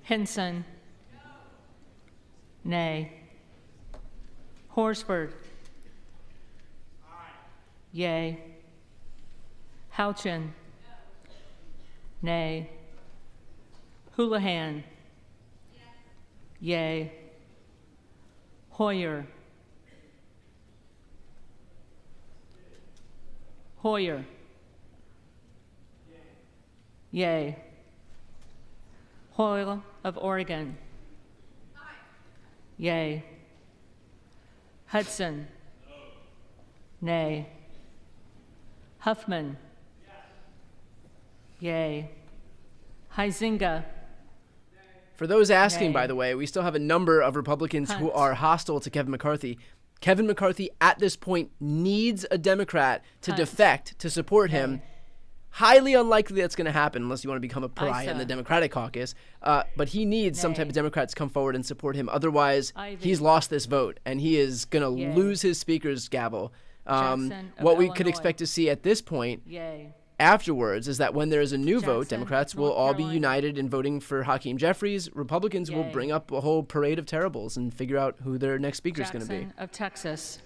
Henson. Nay. Horsford. Yay. Houchin. Nay. Houlihan. Yay. Hoyer. Hoyer. Yay. Hoyle of Oregon. Yay. Hudson. Nay. Huffman. Yay. Huizinga. For those asking, Nay. by the way, we still have a number of Republicans who Hunt. are hostile to Kevin McCarthy. Kevin McCarthy, at this point, needs a Democrat to Hunt. defect to support him. Highly unlikely that's going to happen unless you want to become a pariah in Isa. the Democratic caucus. But he needs some type of Democrat to come forward and support him. Otherwise, Ivy. he's lost this vote, and he is going to Yay. lose his speaker's gavel. Jackson of What we could Illinois. expect to see at this point Yay. afterwards is that when there is a new vote, Jackson, Democrats will North all be Carolina. united in voting for Hakeem Jeffries. Republicans will Yay. bring up a whole parade of terribles and figure out who their next speaker is going to be. Jackson of Texas.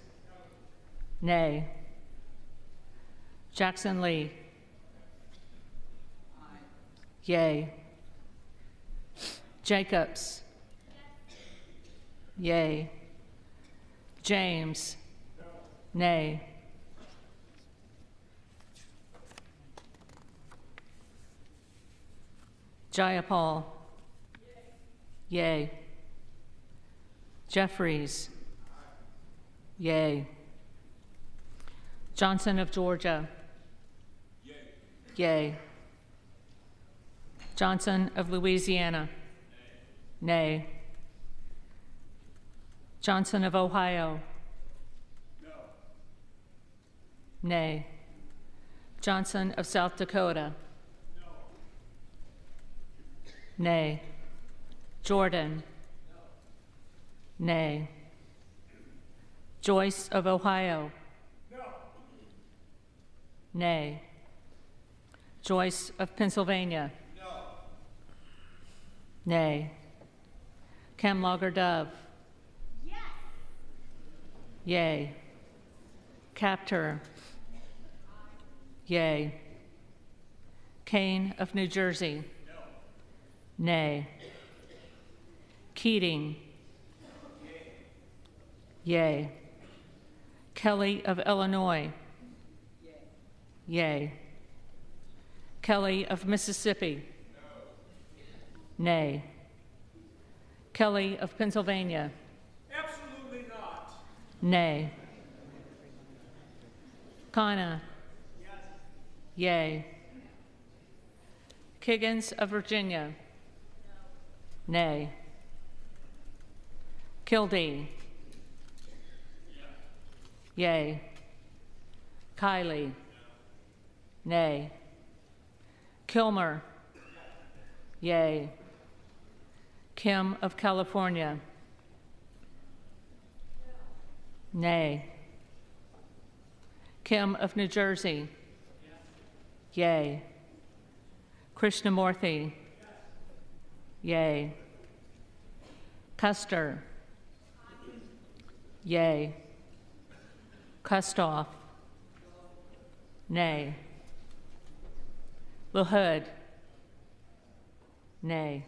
Nay. Jackson Lee. Yay. Jacobs. Yay. James. Nay. Jayapal. Yay. Jeffries. Yay. Johnson of Georgia. Yay. Johnson of Louisiana. Nay. Johnson of Ohio. Nay. Johnson of South Dakota. Nay. Jordan. Nay. Joyce of Ohio. Nay. Joyce of Pennsylvania. Nay. Camlogger Dove. Yay. Captor. Yay. Kane of New Jersey. Nay. Keating. Yay. Kelly of Illinois. Yay. Kelly of Mississippi. Nay. Kelly of Pennsylvania. Absolutely not. Nay. Kana. Yay. Kiggins of Virginia. Nay. Kildee. Yay. Kiley. Nay. Kilmer. Yay. Kim of California. Nay. Kim of New Jersey. Yay. Krishnamurthy. Yay. Custer. Yay. Kustoff. Nay. LaHood. Nay.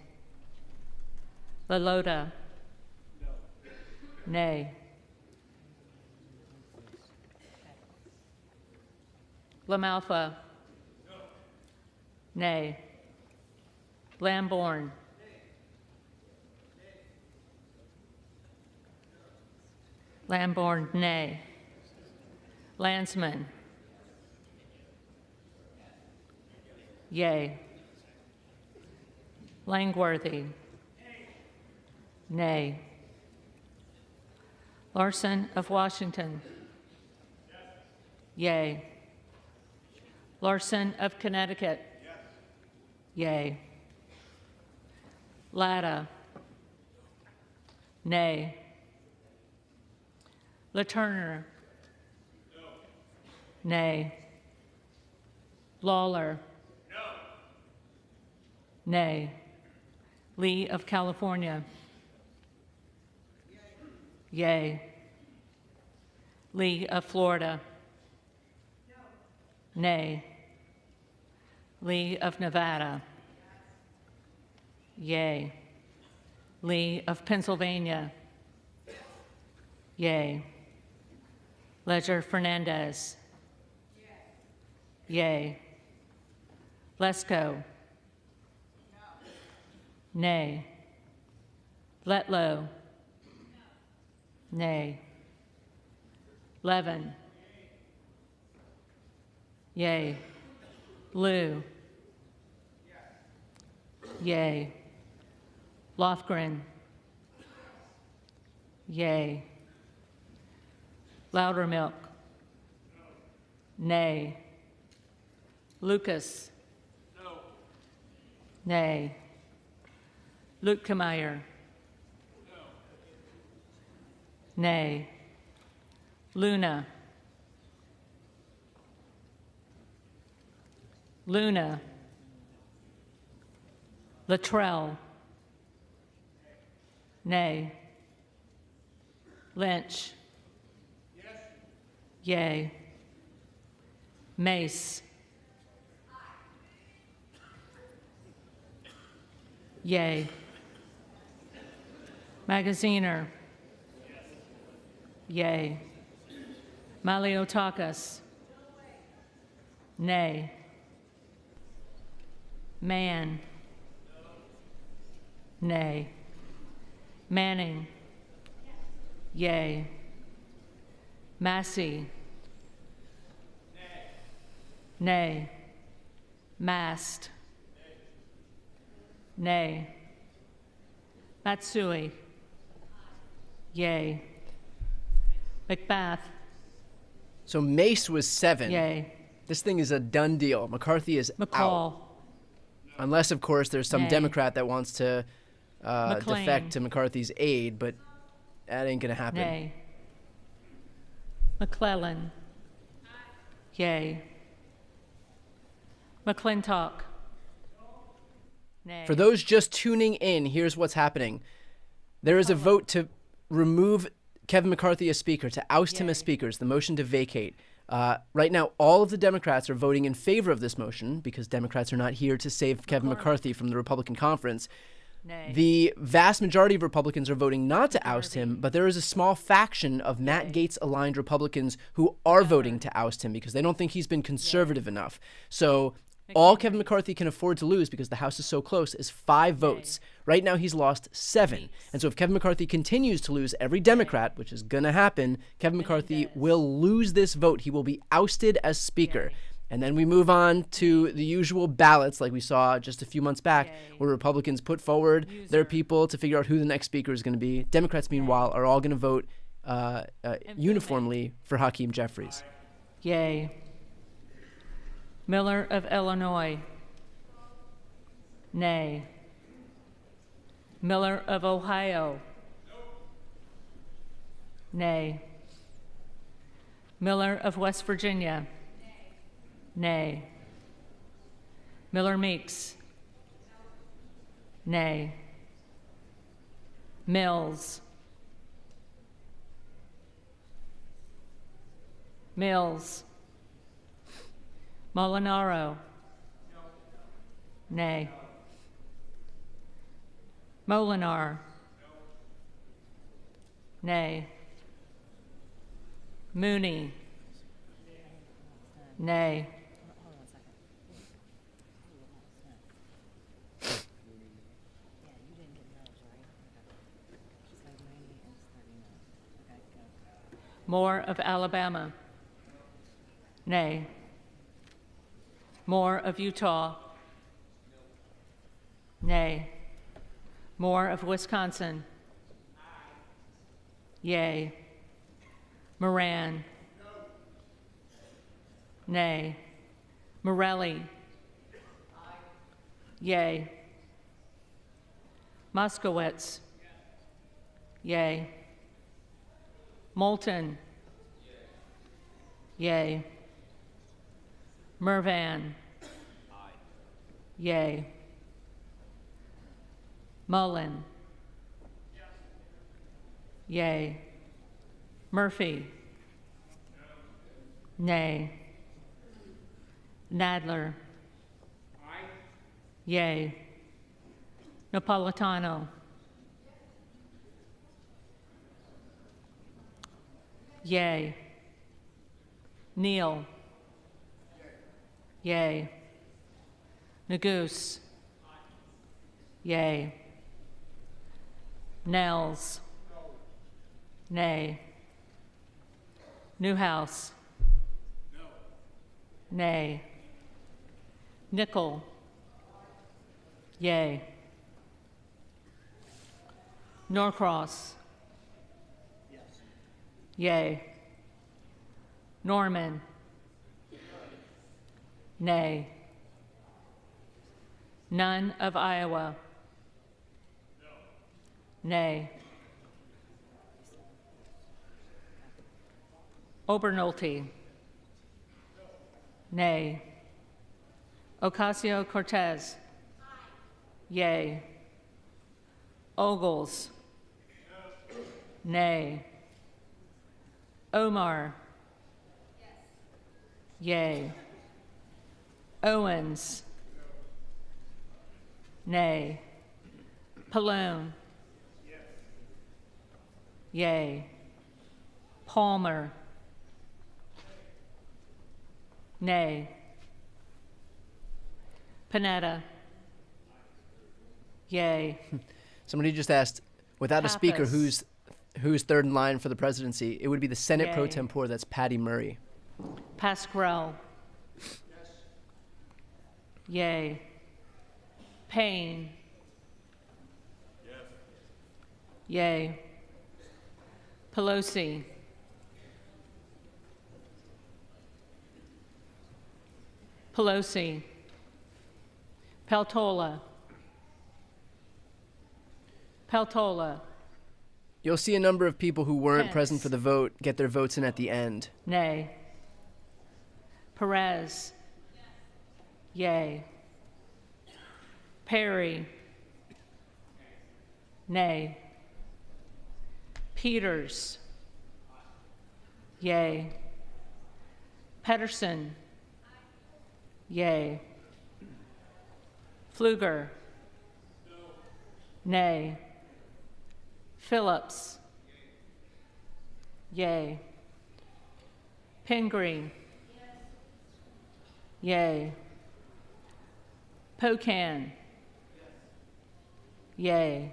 LaLota. Nay. LaMalfa. Nay. Lamborn. Lamborn, nay. Landsman. Yay. Langworthy. Nay. Larson of Washington. Yay. Larson of Connecticut. Yay. Latta. Nay. LaTurner. Nay. Lawler. Nay. Lee of California. Yay. Lee of Florida. Nay. Lee of Nevada. Yay. Lee of Pennsylvania. Yay. Ledger Fernandez. Yay. Lesko. Nay. Letlow. Nay. Levin. Yay. Liu. Yay. Lofgren. Yay. Loudermilk. Nay. Lucas. Nay. Luetkemeyer. Nay. Luna. Luna. Luttrell. Nay. Lynch. Yay. Mace. Yay. Magaziner. Yay. Maliotakis. Nay. Man. Nay. Manning. Yay. Massey. Nay. Mast. Nay. Matsui. Yay. McBath. So Mace was 7. Yay. This thing is a done deal. McCarthy is McCall. out. Unless, of course, there's some Nay. Democrat that wants to McLean. defect to McCarthy's aid, but that ain't going to happen. Nay. McClellan. Yay. McClintock. Nay. For those just tuning in, here's what's happening. There is a vote to remove Kevin McCarthy as Speaker, to oust him as Speaker. It's the motion to vacate. Right now, all of the Democrats are voting in favor of this motion because Democrats are not here to save Kevin McCarthy from the Republican conference. Nay. The vast majority of Republicans are voting not to oust him, but there is a small faction of Matt Gaetz-aligned Republicans who are voting to oust him because they don't think he's been conservative enough. So all Kevin McCarthy can afford to lose, because the House is so close, is 5 votes. Right now, he's lost 7. And so if Kevin McCarthy continues to lose every Democrat, which is going to happen, Kevin McCarthy will lose this vote. He will be ousted as Speaker. And then we move on to the usual ballots like we saw just a few months back, where Republicans put forward their people to figure out who the next Speaker is going to be. Democrats, meanwhile, are all going to vote uniformly for Hakeem Jeffries. Yay. Miller of Illinois. Nay. Miller of Ohio. Nay. Miller of West Virginia. Nay. Miller Meeks. Nay. Mills. Mills. Molinaro. Nay. Molinar. Nay. Mooney. Nay. Moore of Alabama. Nay. Moore of Utah. Nay. Moore of Wisconsin. Yay. Moran. Nay. Morelli. Yay. Moskowitz. Yay. Moulton. Yay. Mervan. Yay. Mullen. Yay. Murphy. Nay. Nadler. Yay. Napolitano. Yay. Neal. Yay. Nagoose. Yay. Nels. Nay. Newhouse. Nay. Nickel. Yay. Norcross. Yay. Norman. Nay. None of Iowa. Nay. Obernolte. Nay. Ocasio-Cortez. Yay. Ogles. Nay. Omar. Yay. Owens. Nay. Pallone. Yay. Palmer. Nay. Panetta. Yay. Somebody just asked, without a speaker, Pappas. who's third in line for the presidency? It would be the Senate pro Yay. tempore. That's Patty Murray. Pasquarel. Yay. Payne. Yay. Pelosi. Pelosi. Peltola. Peltola. You'll see a number of people who weren't Pence. present for the vote get their votes in at the end. Nay. Perez. Yay. Perry. Nay. Peters. Yay. Pedersen. Yay. Pfluger. Nay. Phillips. Yay. Pingree. Yay. Pocan. Yay.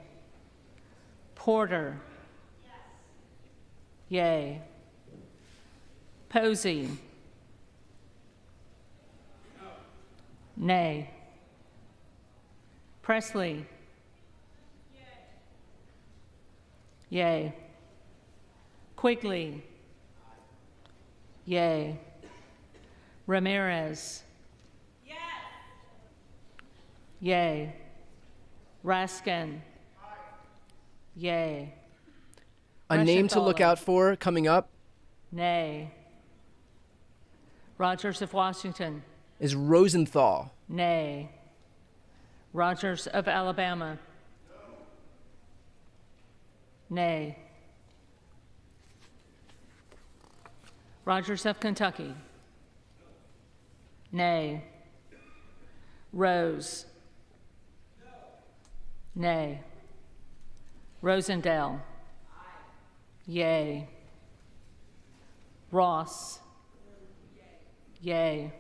Porter. Yay. Posey. Nay. Presley. Yay. Quigley. Yay. Ramirez. Yay. Raskin. Yay. A name to look Reshapella. out for coming up Nay. Rogers of Washington. is Rosenthal. Nay. Rogers of Alabama. Nay. Rogers of Kentucky. Nay. Rose. Nay. Rosendale. Yay. Ross. Yay.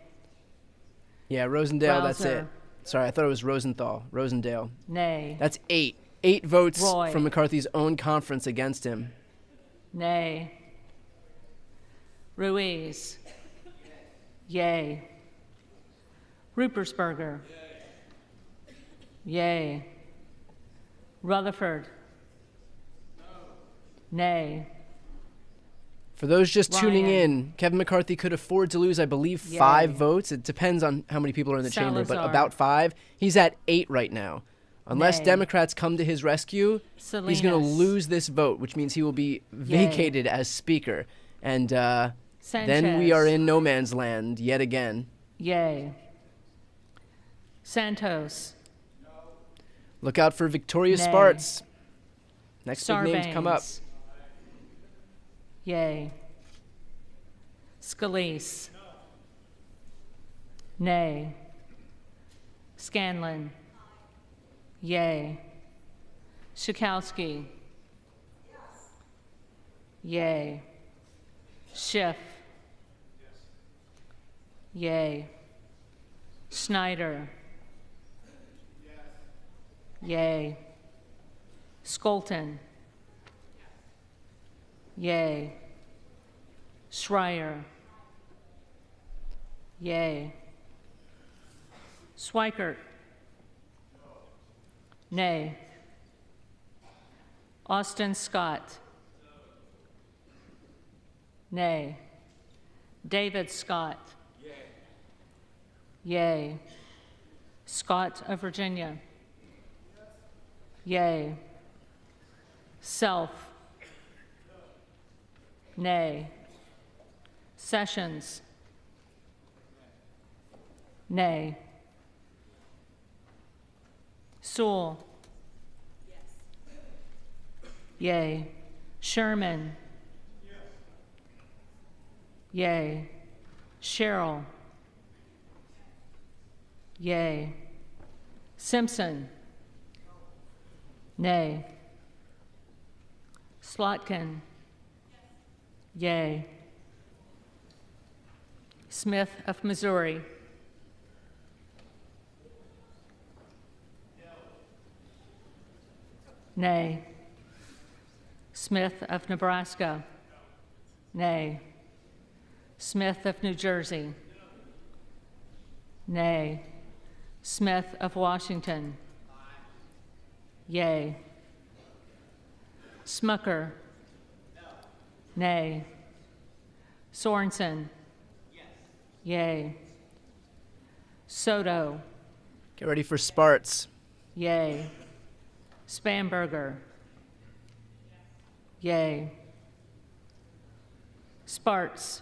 Yeah, Rosendale, that's it. Rouser. Sorry, I thought it was Rosenthal. Rosendale. Nay. That's 8. 8 votes Roy. from McCarthy's own conference against him. Nay. Ruiz. Yay. Rupersberger. Yay. Rutherford. Nay. For those just tuning Ryan. in, Kevin McCarthy could afford to lose, I believe, Yay. 5 votes. It depends on how many people are in the chamber, but Salazar. about 5. He's at 8 right now. Unless Nay. Democrats come to his rescue, he's going to Salinas. lose this vote, which means he will be vacated as Speaker. And then we are Sanchez. in no man's land yet again. Yay. Santos. Look out for Victoria Nay. Spartz. Next big names come up. Sarbanes. Yay. Scalise. Nay. Scanlon. Yay. Schakowsky. Yay. Schiff. Yay. Schneider. Yay. Skolton. Yay. Schreier. Yay. Schweikert. Nay. Austin Scott. Nay. David Scott. Yay. Scott of Virginia. Yay. Self. Nay. Sessions. Nay. Sewell. Yay. Sherman. Yay. Sherrill. Yay. Simpson. Nay. Slotkin. Yay. Smith of Missouri. Nay. Smith of Nebraska. Nay. Smith of New Jersey. Nay. Smith of Washington. Yay. Smucker. Nay. Sorensen. Yay. Soto. Get ready for Spartz. Yay. Spanberger. Yay. Spartz.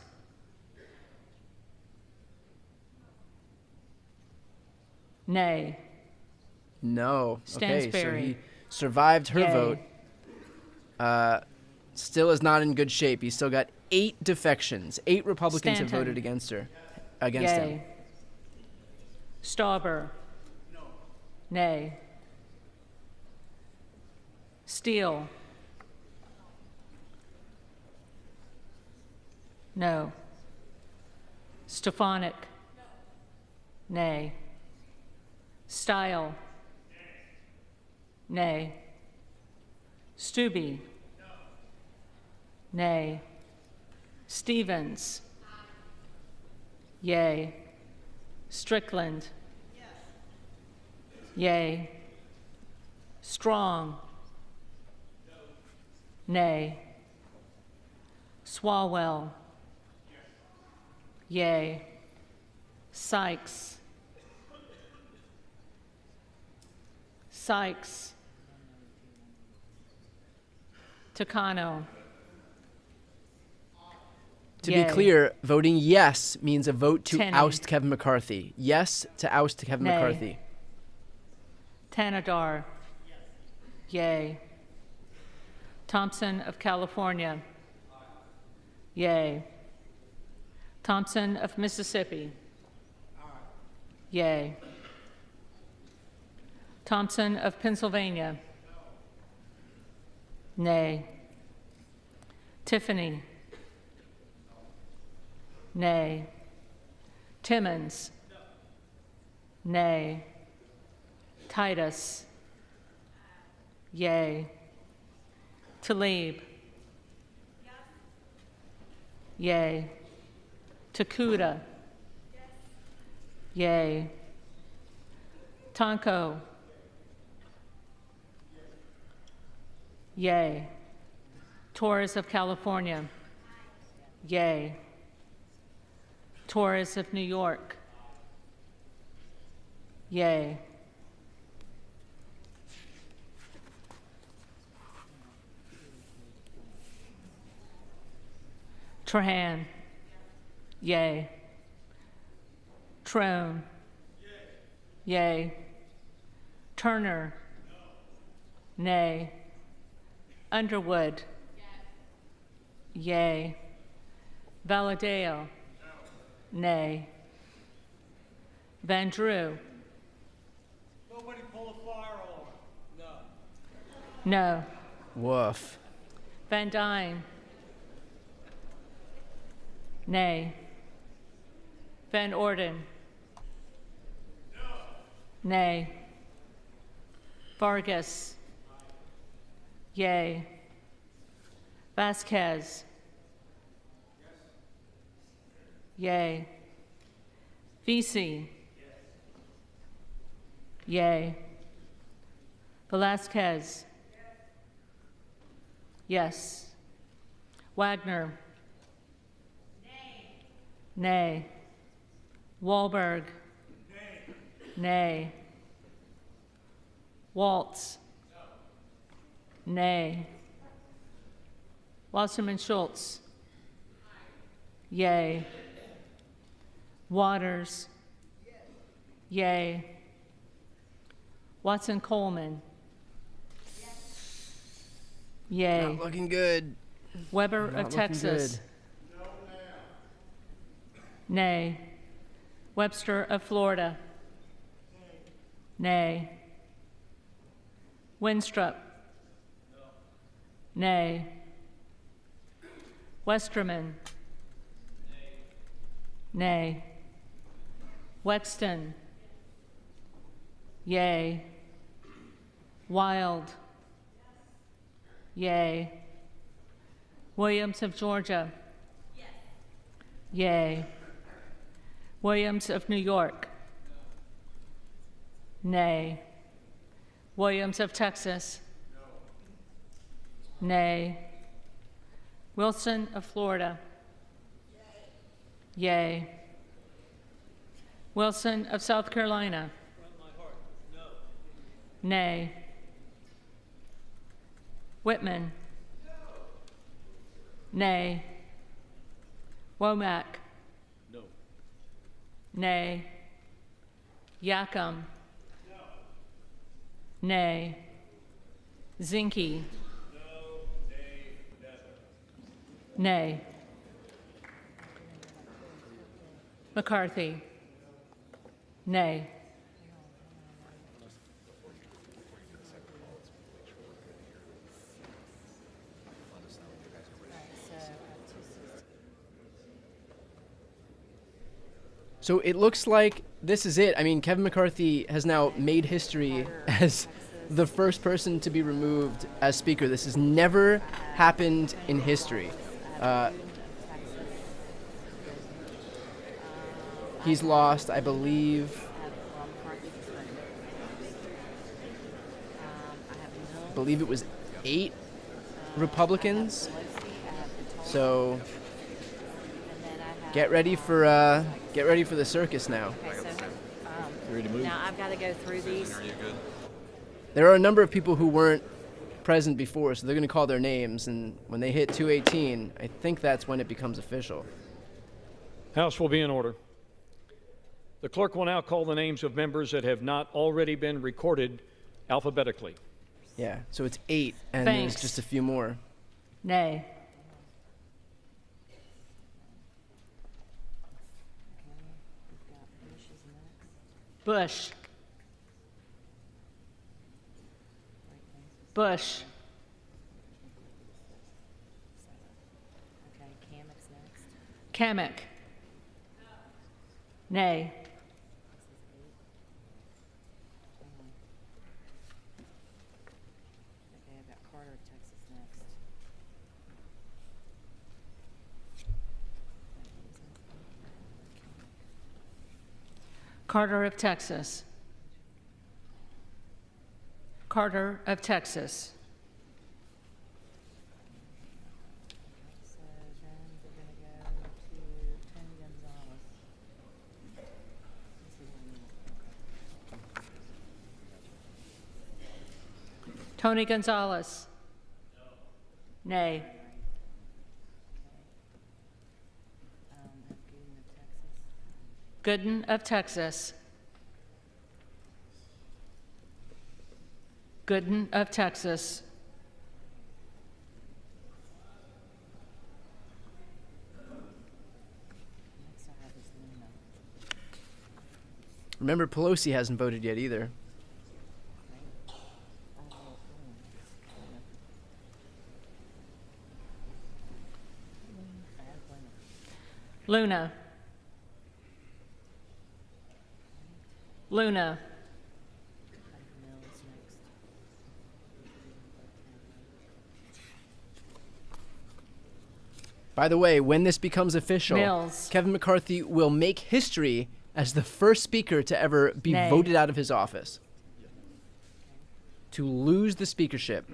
Nay. No. Okay, so Stansberry. he survived her Yay. vote. Still is not in good shape. He's still got 8 defections. 8 Republicans have Stanton. voted against him. Yay. Stauber. Nay. Steele. No. Stefanik. Nay. Style. Nay. Stubbe. Nay. Stevens. Yay. Strickland. Yay. Strong. Nay. Swalwell. Yay. Sykes. Sykes. Takano. To Yay. be clear, voting yes means a vote to Tenney. oust Kevin McCarthy. Yes to oust Kevin Nay. McCarthy. Tanadar. Yay. Thompson of California. Yay. Thompson of Mississippi. Yay. Thompson of Pennsylvania. Nay. Tiffany. Nay. Timmons. Nay. Titus. Yay. Talib. Yay. Takuda. Yay. Tonko. Yay. Torres of California. Yay. Torres of New York. Yay. Trahan. Yay. Trone. Yay. Turner. Nay. Underwood. Yay. Valadeo. Nay. Van Drew. Nobody pull a fire alarm. No. No. Woof. Van Dyne. Nay. Van Orden. No. Nay. Vargas. Yay. Vasquez. Yay. Vesey. Yay. Velasquez. Yes. Wagner. Nay. Wahlberg. Nay. Waltz. Nay. Wasserman Schultz. Yay. Waters. Yay. Watson Coleman. Yay. Not looking good. Weber Not of looking Texas. good. Nay. Webster of Florida. Nay. Winstrup. Nay. Westerman. Nay. Wexton. Yay. Wild. Yay. Williams of Georgia. Yay. Williams of New York. Nay. Williams of Texas. Nay. Wilson of Florida. Yay. Wilson of South Carolina. Nay. Whitman. Nay. Womack. No. Nay. Yacom. Nay. Zinke. Nay. McCarthy. Nay. So it looks like this is it. I mean, Kevin McCarthy has now made history as the first person to be removed as Speaker. This has never happened in history. He's lost, I believe it was 8 Republicans. So get ready for the circus now. Okay, so, You ready to move? now I've got to go through these. There are a number of people who weren't present before, so they're going to call their names, and when they hit 218, I think that's when it becomes official. House will be in order. The clerk will now call the names of members that have not already been recorded alphabetically. Yeah, so it's 8, and Thanks. there's just a few more. Nay. Bush. Bush. Okay, Kamek's next. Kamek. Nay. Okay, I've got Carter of Texas next. Carter of Texas. Carter of Texas. So then we're going to go Tony Gonzalez. Nay. Gooden of Texas. Gooden of Texas. Remember, Pelosi hasn't voted yet either. Luna. Luna. By the way, when this becomes official, Mills. Kevin McCarthy will make history as the first speaker to ever be Nay. voted out of his office. To lose the speakership.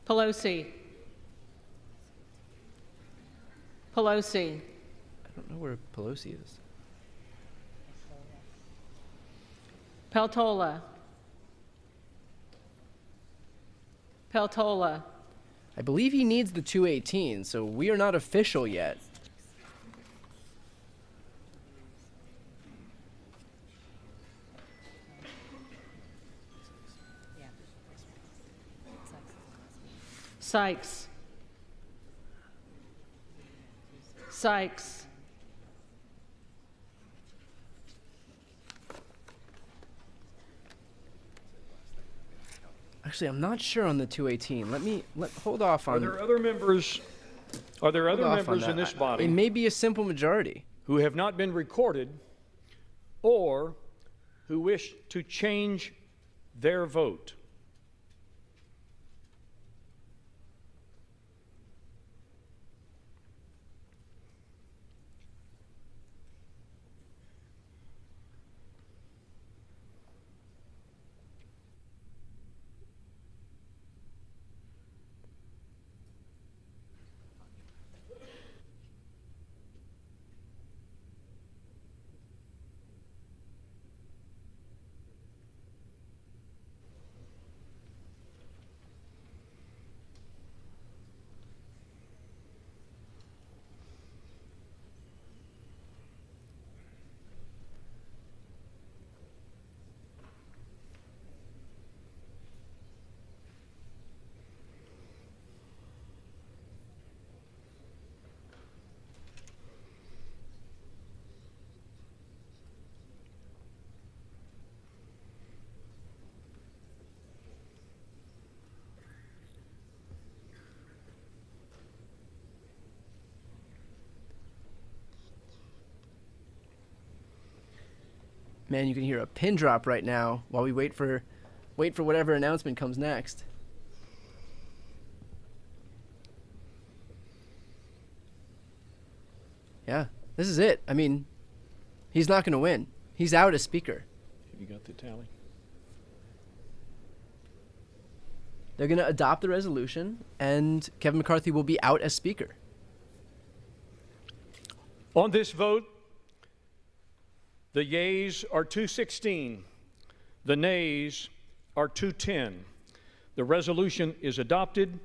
Pelosi. Pelosi. I don't know where Pelosi is. Peltola. Peltola. I believe he needs the 218, so we are not official yet. Sykes. Sykes. Actually, I'm not sure on the 218. Hold off on. Are there other members? Are there other hold off on members in that. this body It may be a simple majority. who have not been recorded or who wish to change their vote? Man, you can hear a pin drop right now while we wait for whatever announcement comes next. Yeah, this is it. I mean, he's not going to win. He's out as speaker. Have you got the tally? They're going to adopt the resolution, and Kevin McCarthy will be out as speaker. On this vote, the yeas are 216. The nays are 210. The resolution is adopted.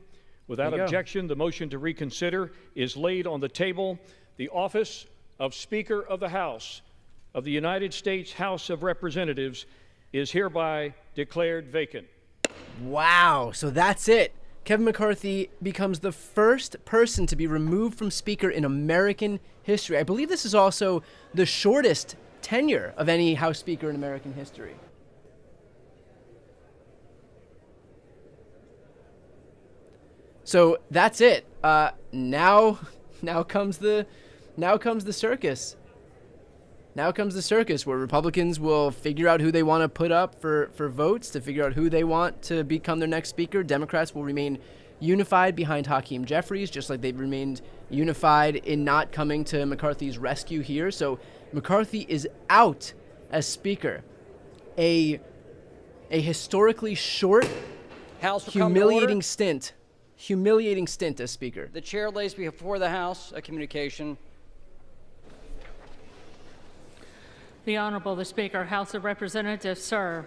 Without There you go. objection, the motion to reconsider is laid on the table. The office of Speaker of the House of the United States House of Representatives is hereby declared vacant. Wow, so that's it. Kevin McCarthy becomes the first person to be removed from speaker in American history. I believe this is also the shortest tenure of any House Speaker in American history. So that's it. Now comes the circus. Now comes the circus where Republicans will figure out who they want to put up for votes, to figure out who they want to become their next speaker. Democrats will remain unified behind Hakeem Jeffries, just like they've remained unified in not coming to McCarthy's rescue here. So McCarthy is out as speaker. A historically short, House will come to humiliating order. stint. Humiliating stint as speaker. The chair lays before the House a communication. The Honorable the Speaker, House of Representatives, sir.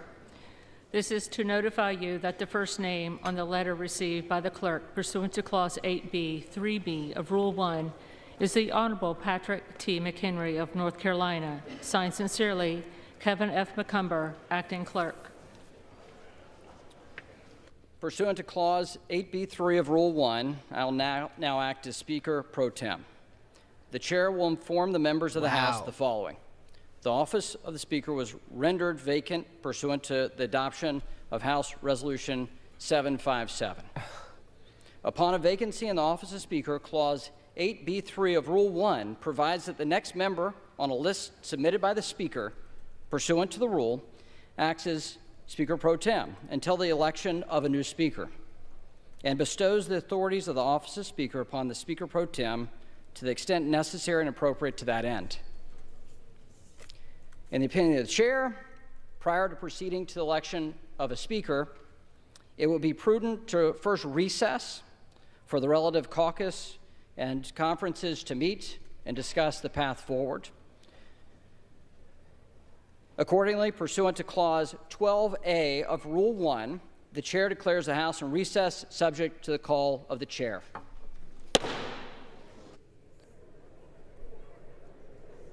This is to notify you that the first name on the letter received by the clerk pursuant to Clause 8B, 3B of Rule 1 is the Honorable Patrick T. McHenry of North Carolina. Signed sincerely, Kevin F. McCumber, Acting Clerk. Pursuant to Clause 8B3 of Rule 1, I will now act as Speaker pro tem. The Chair will inform the members of the House the following. The office of the Speaker was rendered vacant pursuant to the adoption of House Resolution 757. Upon a vacancy in the office of Speaker, Clause 8B3 of Rule 1 provides that the next member on a list submitted by the Speaker, pursuant to the rule, acts as Speaker pro tem until the election of a new Speaker, and bestows the authorities of the office of Speaker upon the Speaker pro tem to the extent necessary and appropriate to that end. In the opinion of the Chair, prior to proceeding to the election of a Speaker, it would be prudent to first recess for the relative caucus and conferences to meet and discuss the path forward. Accordingly, pursuant to Clause 12A of Rule 1, the Chair declares the House in recess subject to the call of the Chair.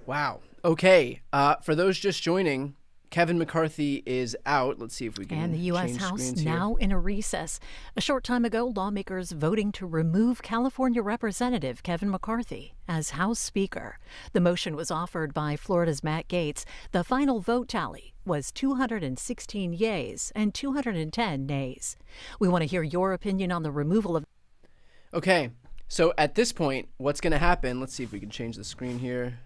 Wow. Okay. For those just joining, Kevin McCarthy is out. Let's see if we can. And the U.S. change House screens here. now in a recess. A short time ago, lawmakers voting to remove California Representative Kevin McCarthy as House Speaker. The motion was offered by Florida's Matt Gaetz. The final vote tally was 216 yeas and 210 nays. We want to hear your opinion on the removal of. Okay. So at this point, what's going to happen? Let's see if we can change the screen here.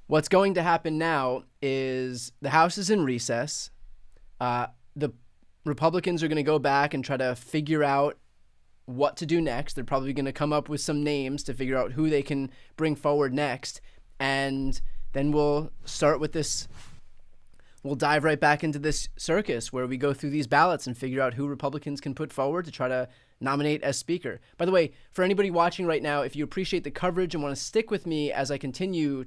What's going to happen now is the House is in recess. The Republicans are going to go back and try to figure out what to do next. They're probably going to come up with some names to figure out who they can bring forward next. And then we'll start with this. We'll dive right back into this circus where we go through these ballots and figure out who Republicans can put forward to try to nominate as Speaker. By the way, for anybody watching right now, if you appreciate the coverage and want to stick with me as I continue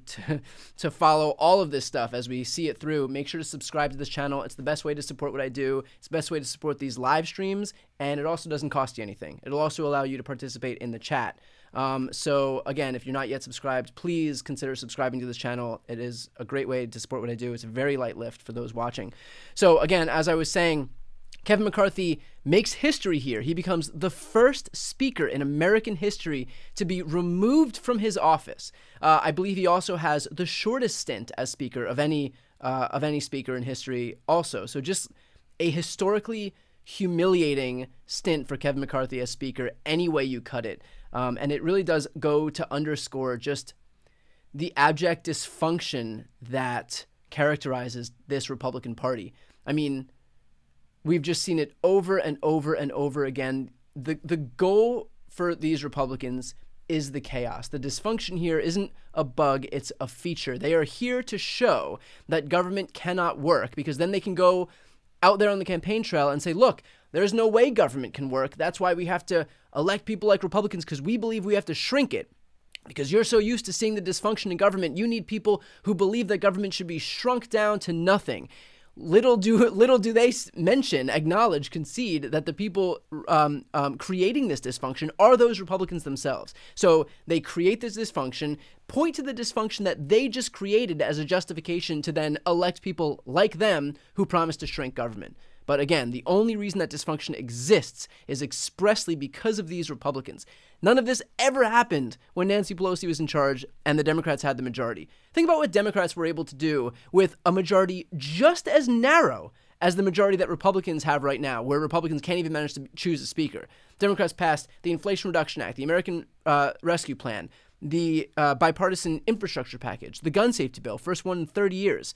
to follow all of this stuff as we see it through, make sure to subscribe to this channel. It's the best way to support what I do. It's the best way to support these live streams, and it also doesn't cost you anything. It'll also allow you to participate in the chat. So again, if you're not yet subscribed, please consider subscribing to this channel. It is a great way to support what I do. It's a very light lift for those watching. So again, as I was saying, Kevin McCarthy makes history here. He becomes the first Speaker in American history to be removed from his office. I believe he also has the shortest stint as Speaker of any Speaker in history also. So just a historically humiliating stint for Kevin McCarthy as Speaker any way you cut it. And it really does go to underscore just the abject dysfunction that characterizes this Republican Party. I mean, we've just seen it over and over and over again. The goal for these Republicans is the chaos. The dysfunction here isn't a bug, it's a feature. They are here to show that government cannot work, because then they can go out there on the campaign trail and say, look, there's no way government can work. That's why we have to elect people like Republicans, because we believe we have to shrink it. Because you're so used to seeing the dysfunction in government, you need people who believe that government should be shrunk down to nothing. Little do they mention, acknowledge, concede that the people creating this dysfunction are those Republicans themselves. So they create this dysfunction, point to the dysfunction that they just created as a justification to then elect people like them who promise to shrink government. But again, the only reason that dysfunction exists is expressly because of these Republicans. None of this ever happened when Nancy Pelosi was in charge and the Democrats had the majority. Think about what Democrats were able to do with a majority just as narrow as the majority that Republicans have right now, where Republicans can't even manage to choose a speaker. Democrats passed the Inflation Reduction Act, the American Rescue Plan, the bipartisan infrastructure package, the gun safety bill, first one in 30 years.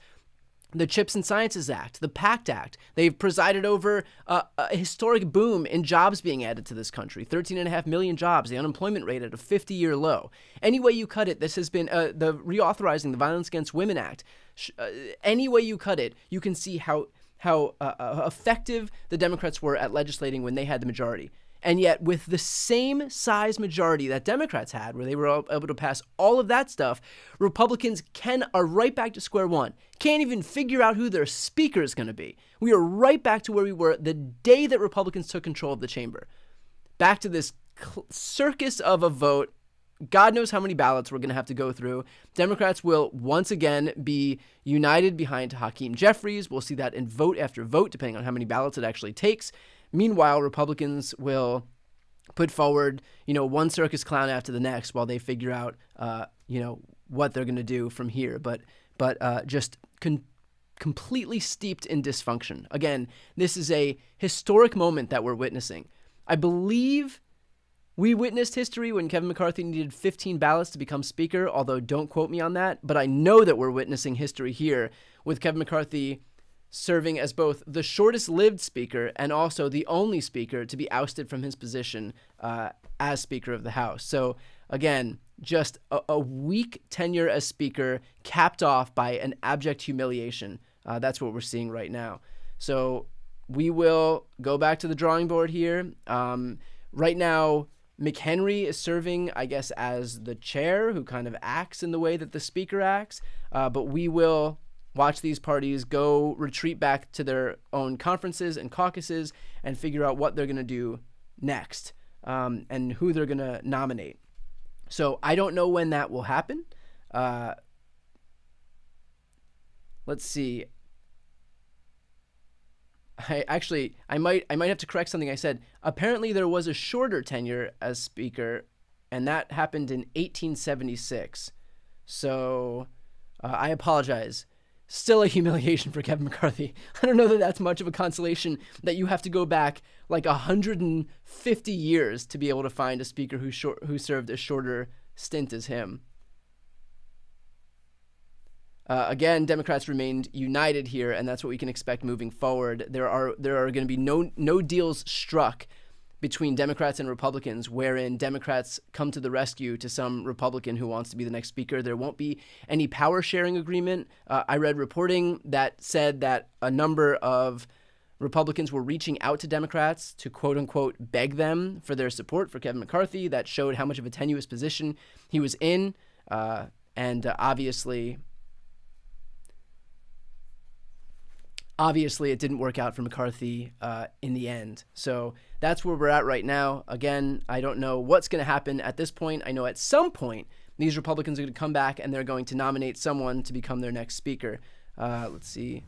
The Chips and Sciences Act, the PACT Act. They've presided over a historic boom in jobs being added to this country. 13.5 million jobs, the unemployment rate at a 50-year low. Any way you cut it, this has been the reauthorizing the Violence Against Women Act. Any way you cut it, you can see how effective the Democrats were at legislating when they had the majority. And yet, with the same size majority that Democrats had, where they were able to pass all of that stuff, Republicans are right back to square one. Can't even figure out who their speaker is going to be. We are right back to where we were the day that Republicans took control of the chamber. Back to this circus of a vote. God knows how many ballots we're going to have to go through. Democrats will once again be united behind Hakeem Jeffries. We'll see that in vote after vote, depending on how many ballots it actually takes. Meanwhile, Republicans will put forward, one circus clown after the next while they figure out, what they're going to do from here. But just completely steeped in dysfunction. Again, this is a historic moment that we're witnessing. I believe we witnessed history when Kevin McCarthy needed 15 ballots to become speaker, although don't quote me on that. But I know that we're witnessing history here with Kevin McCarthy serving as both the shortest-lived speaker and also the only speaker to be ousted from his position as Speaker of the House. So, again, just a weak tenure as Speaker capped off by an abject humiliation. That's what we're seeing right now. So we will go back to the drawing board here. Right now, McHenry is serving, I guess, as the chair who kind of acts in the way that the Speaker acts, but we will watch these parties go retreat back to their own conferences and caucuses and figure out what they're going to do next and who they're going to nominate. So I don't know when that will happen. Let's see. I might have to correct something I said. Apparently there was a shorter tenure as Speaker, and that happened in 1876. So I apologize. Still a humiliation for Kevin McCarthy. I don't know that that's much of a consolation that you have to go back like 150 years to be able to find a speaker who served a shorter stint as him. Again, Democrats remained united here, and that's what we can expect moving forward. There are going to be no deals struck between Democrats and Republicans wherein Democrats come to the rescue to some Republican who wants to be the next speaker. There won't be any power sharing agreement. I read reporting that said that a number of Republicans were reaching out to Democrats to quote unquote beg them for their support for Kevin McCarthy. That showed how much of a tenuous position he was in. And obviously it didn't work out for McCarthy in the end. So that's where we're at right now. Again, I don't know what's going to happen at this point. I know at some point these Republicans are going to come back and they're going to nominate someone to become their next speaker. Let's see.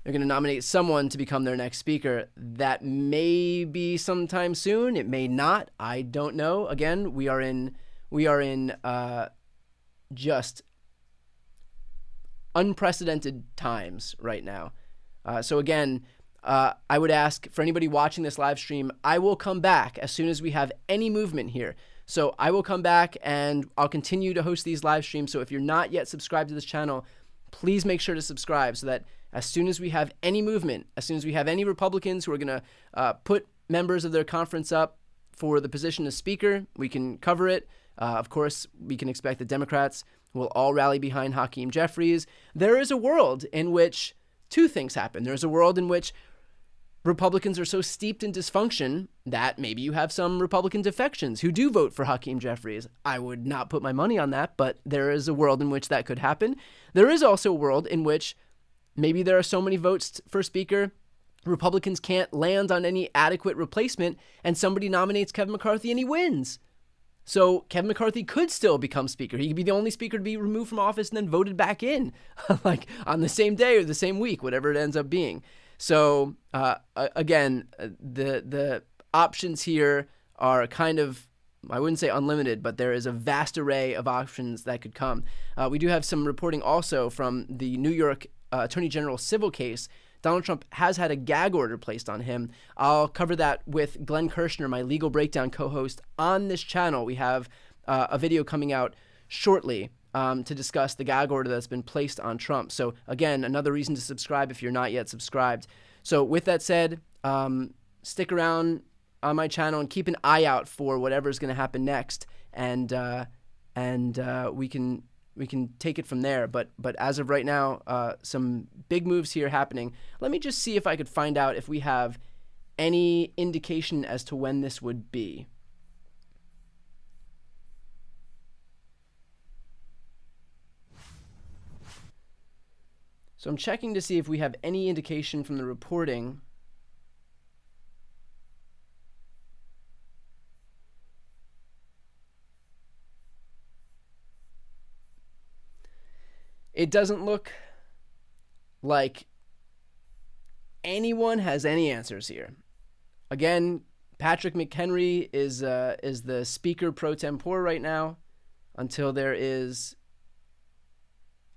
They're going to nominate someone to become their next speaker. That may be sometime soon. It may not. I don't know. Again, we are in just unprecedented times right now. So again, I would ask for anybody watching this live stream, I will come back as soon as we have any movement here. So I will come back and I'll continue to host these live streams. So if you're not yet subscribed to this channel, please make sure to subscribe so that as soon as we have any movement, as soon as we have any Republicans who are going to put members of their conference up for the position of speaker, we can cover it. Of course, we can expect the Democrats will all rally behind Hakeem Jeffries. There is a world in which two things happen. There's a world in which Republicans are so steeped in dysfunction that maybe you have some Republican defections who do vote for Hakeem Jeffries. I would not put my money on that, but there is a world in which that could happen. There is also a world in which maybe there are so many votes for speaker, Republicans can't land on any adequate replacement, and somebody nominates Kevin McCarthy and he wins. So Kevin McCarthy could still become speaker. He could be the only speaker to be removed from office and then voted back in, like on the same day or the same week, whatever it ends up being. So again, the options here are kind of, I wouldn't say unlimited, but there is a vast array of options that could come. We do have some reporting also from the New York Attorney General civil case. Donald Trump has had a gag order placed on him. I'll cover that with Glenn Kirshner, my Legal Breakdown co-host, on this channel. We have a video coming out shortly to discuss the gag order that's been placed on Trump. So again, another reason to subscribe if you're not yet subscribed. So with that said, stick around on my channel and keep an eye out for whatever's going to happen next, and we can take it from there. But as of right now, some big moves here happening. Let me just see if I could find out if we have any indication as to when this would be? So I'm checking to see if we have any indication from the reporting. It doesn't look like anyone has any answers here. Again, Patrick McHenry is the speaker pro tempore right now until there is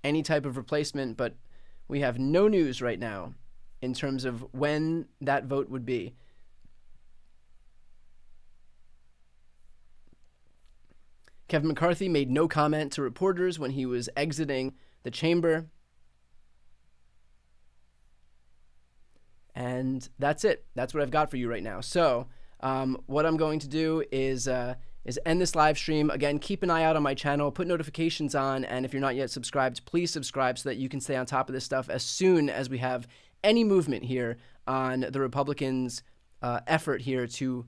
any type of replacement, but we have no news right now in terms of when that vote would be. Kevin McCarthy made no comment to reporters when he was exiting the chamber. And that's it. That's what I've got for you right now. So what I'm going to do is end this live stream. Again, keep an eye out on my channel, put notifications on, and if you're not yet subscribed, please subscribe so that you can stay on top of this stuff as soon as we have any movement here on the Republicans' effort here to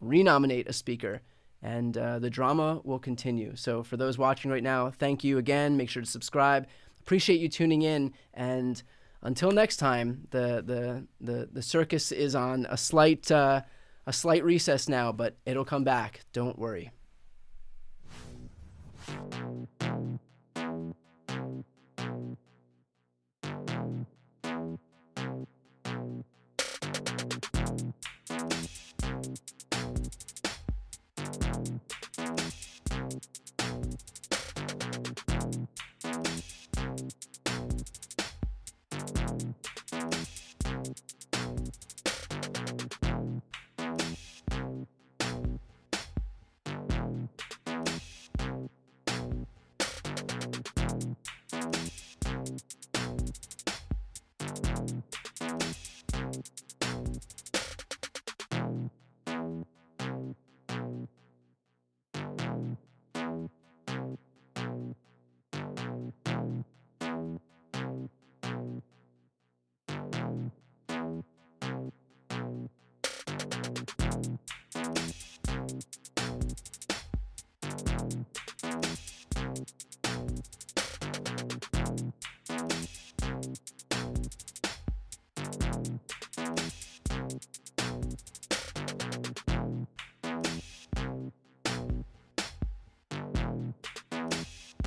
renominate a speaker. And the drama will continue. So for those watching right now, thank you again. Make sure to subscribe. Appreciate you tuning in. And until next time, the circus is on a slight recess now, but it'll come back. Don't worry.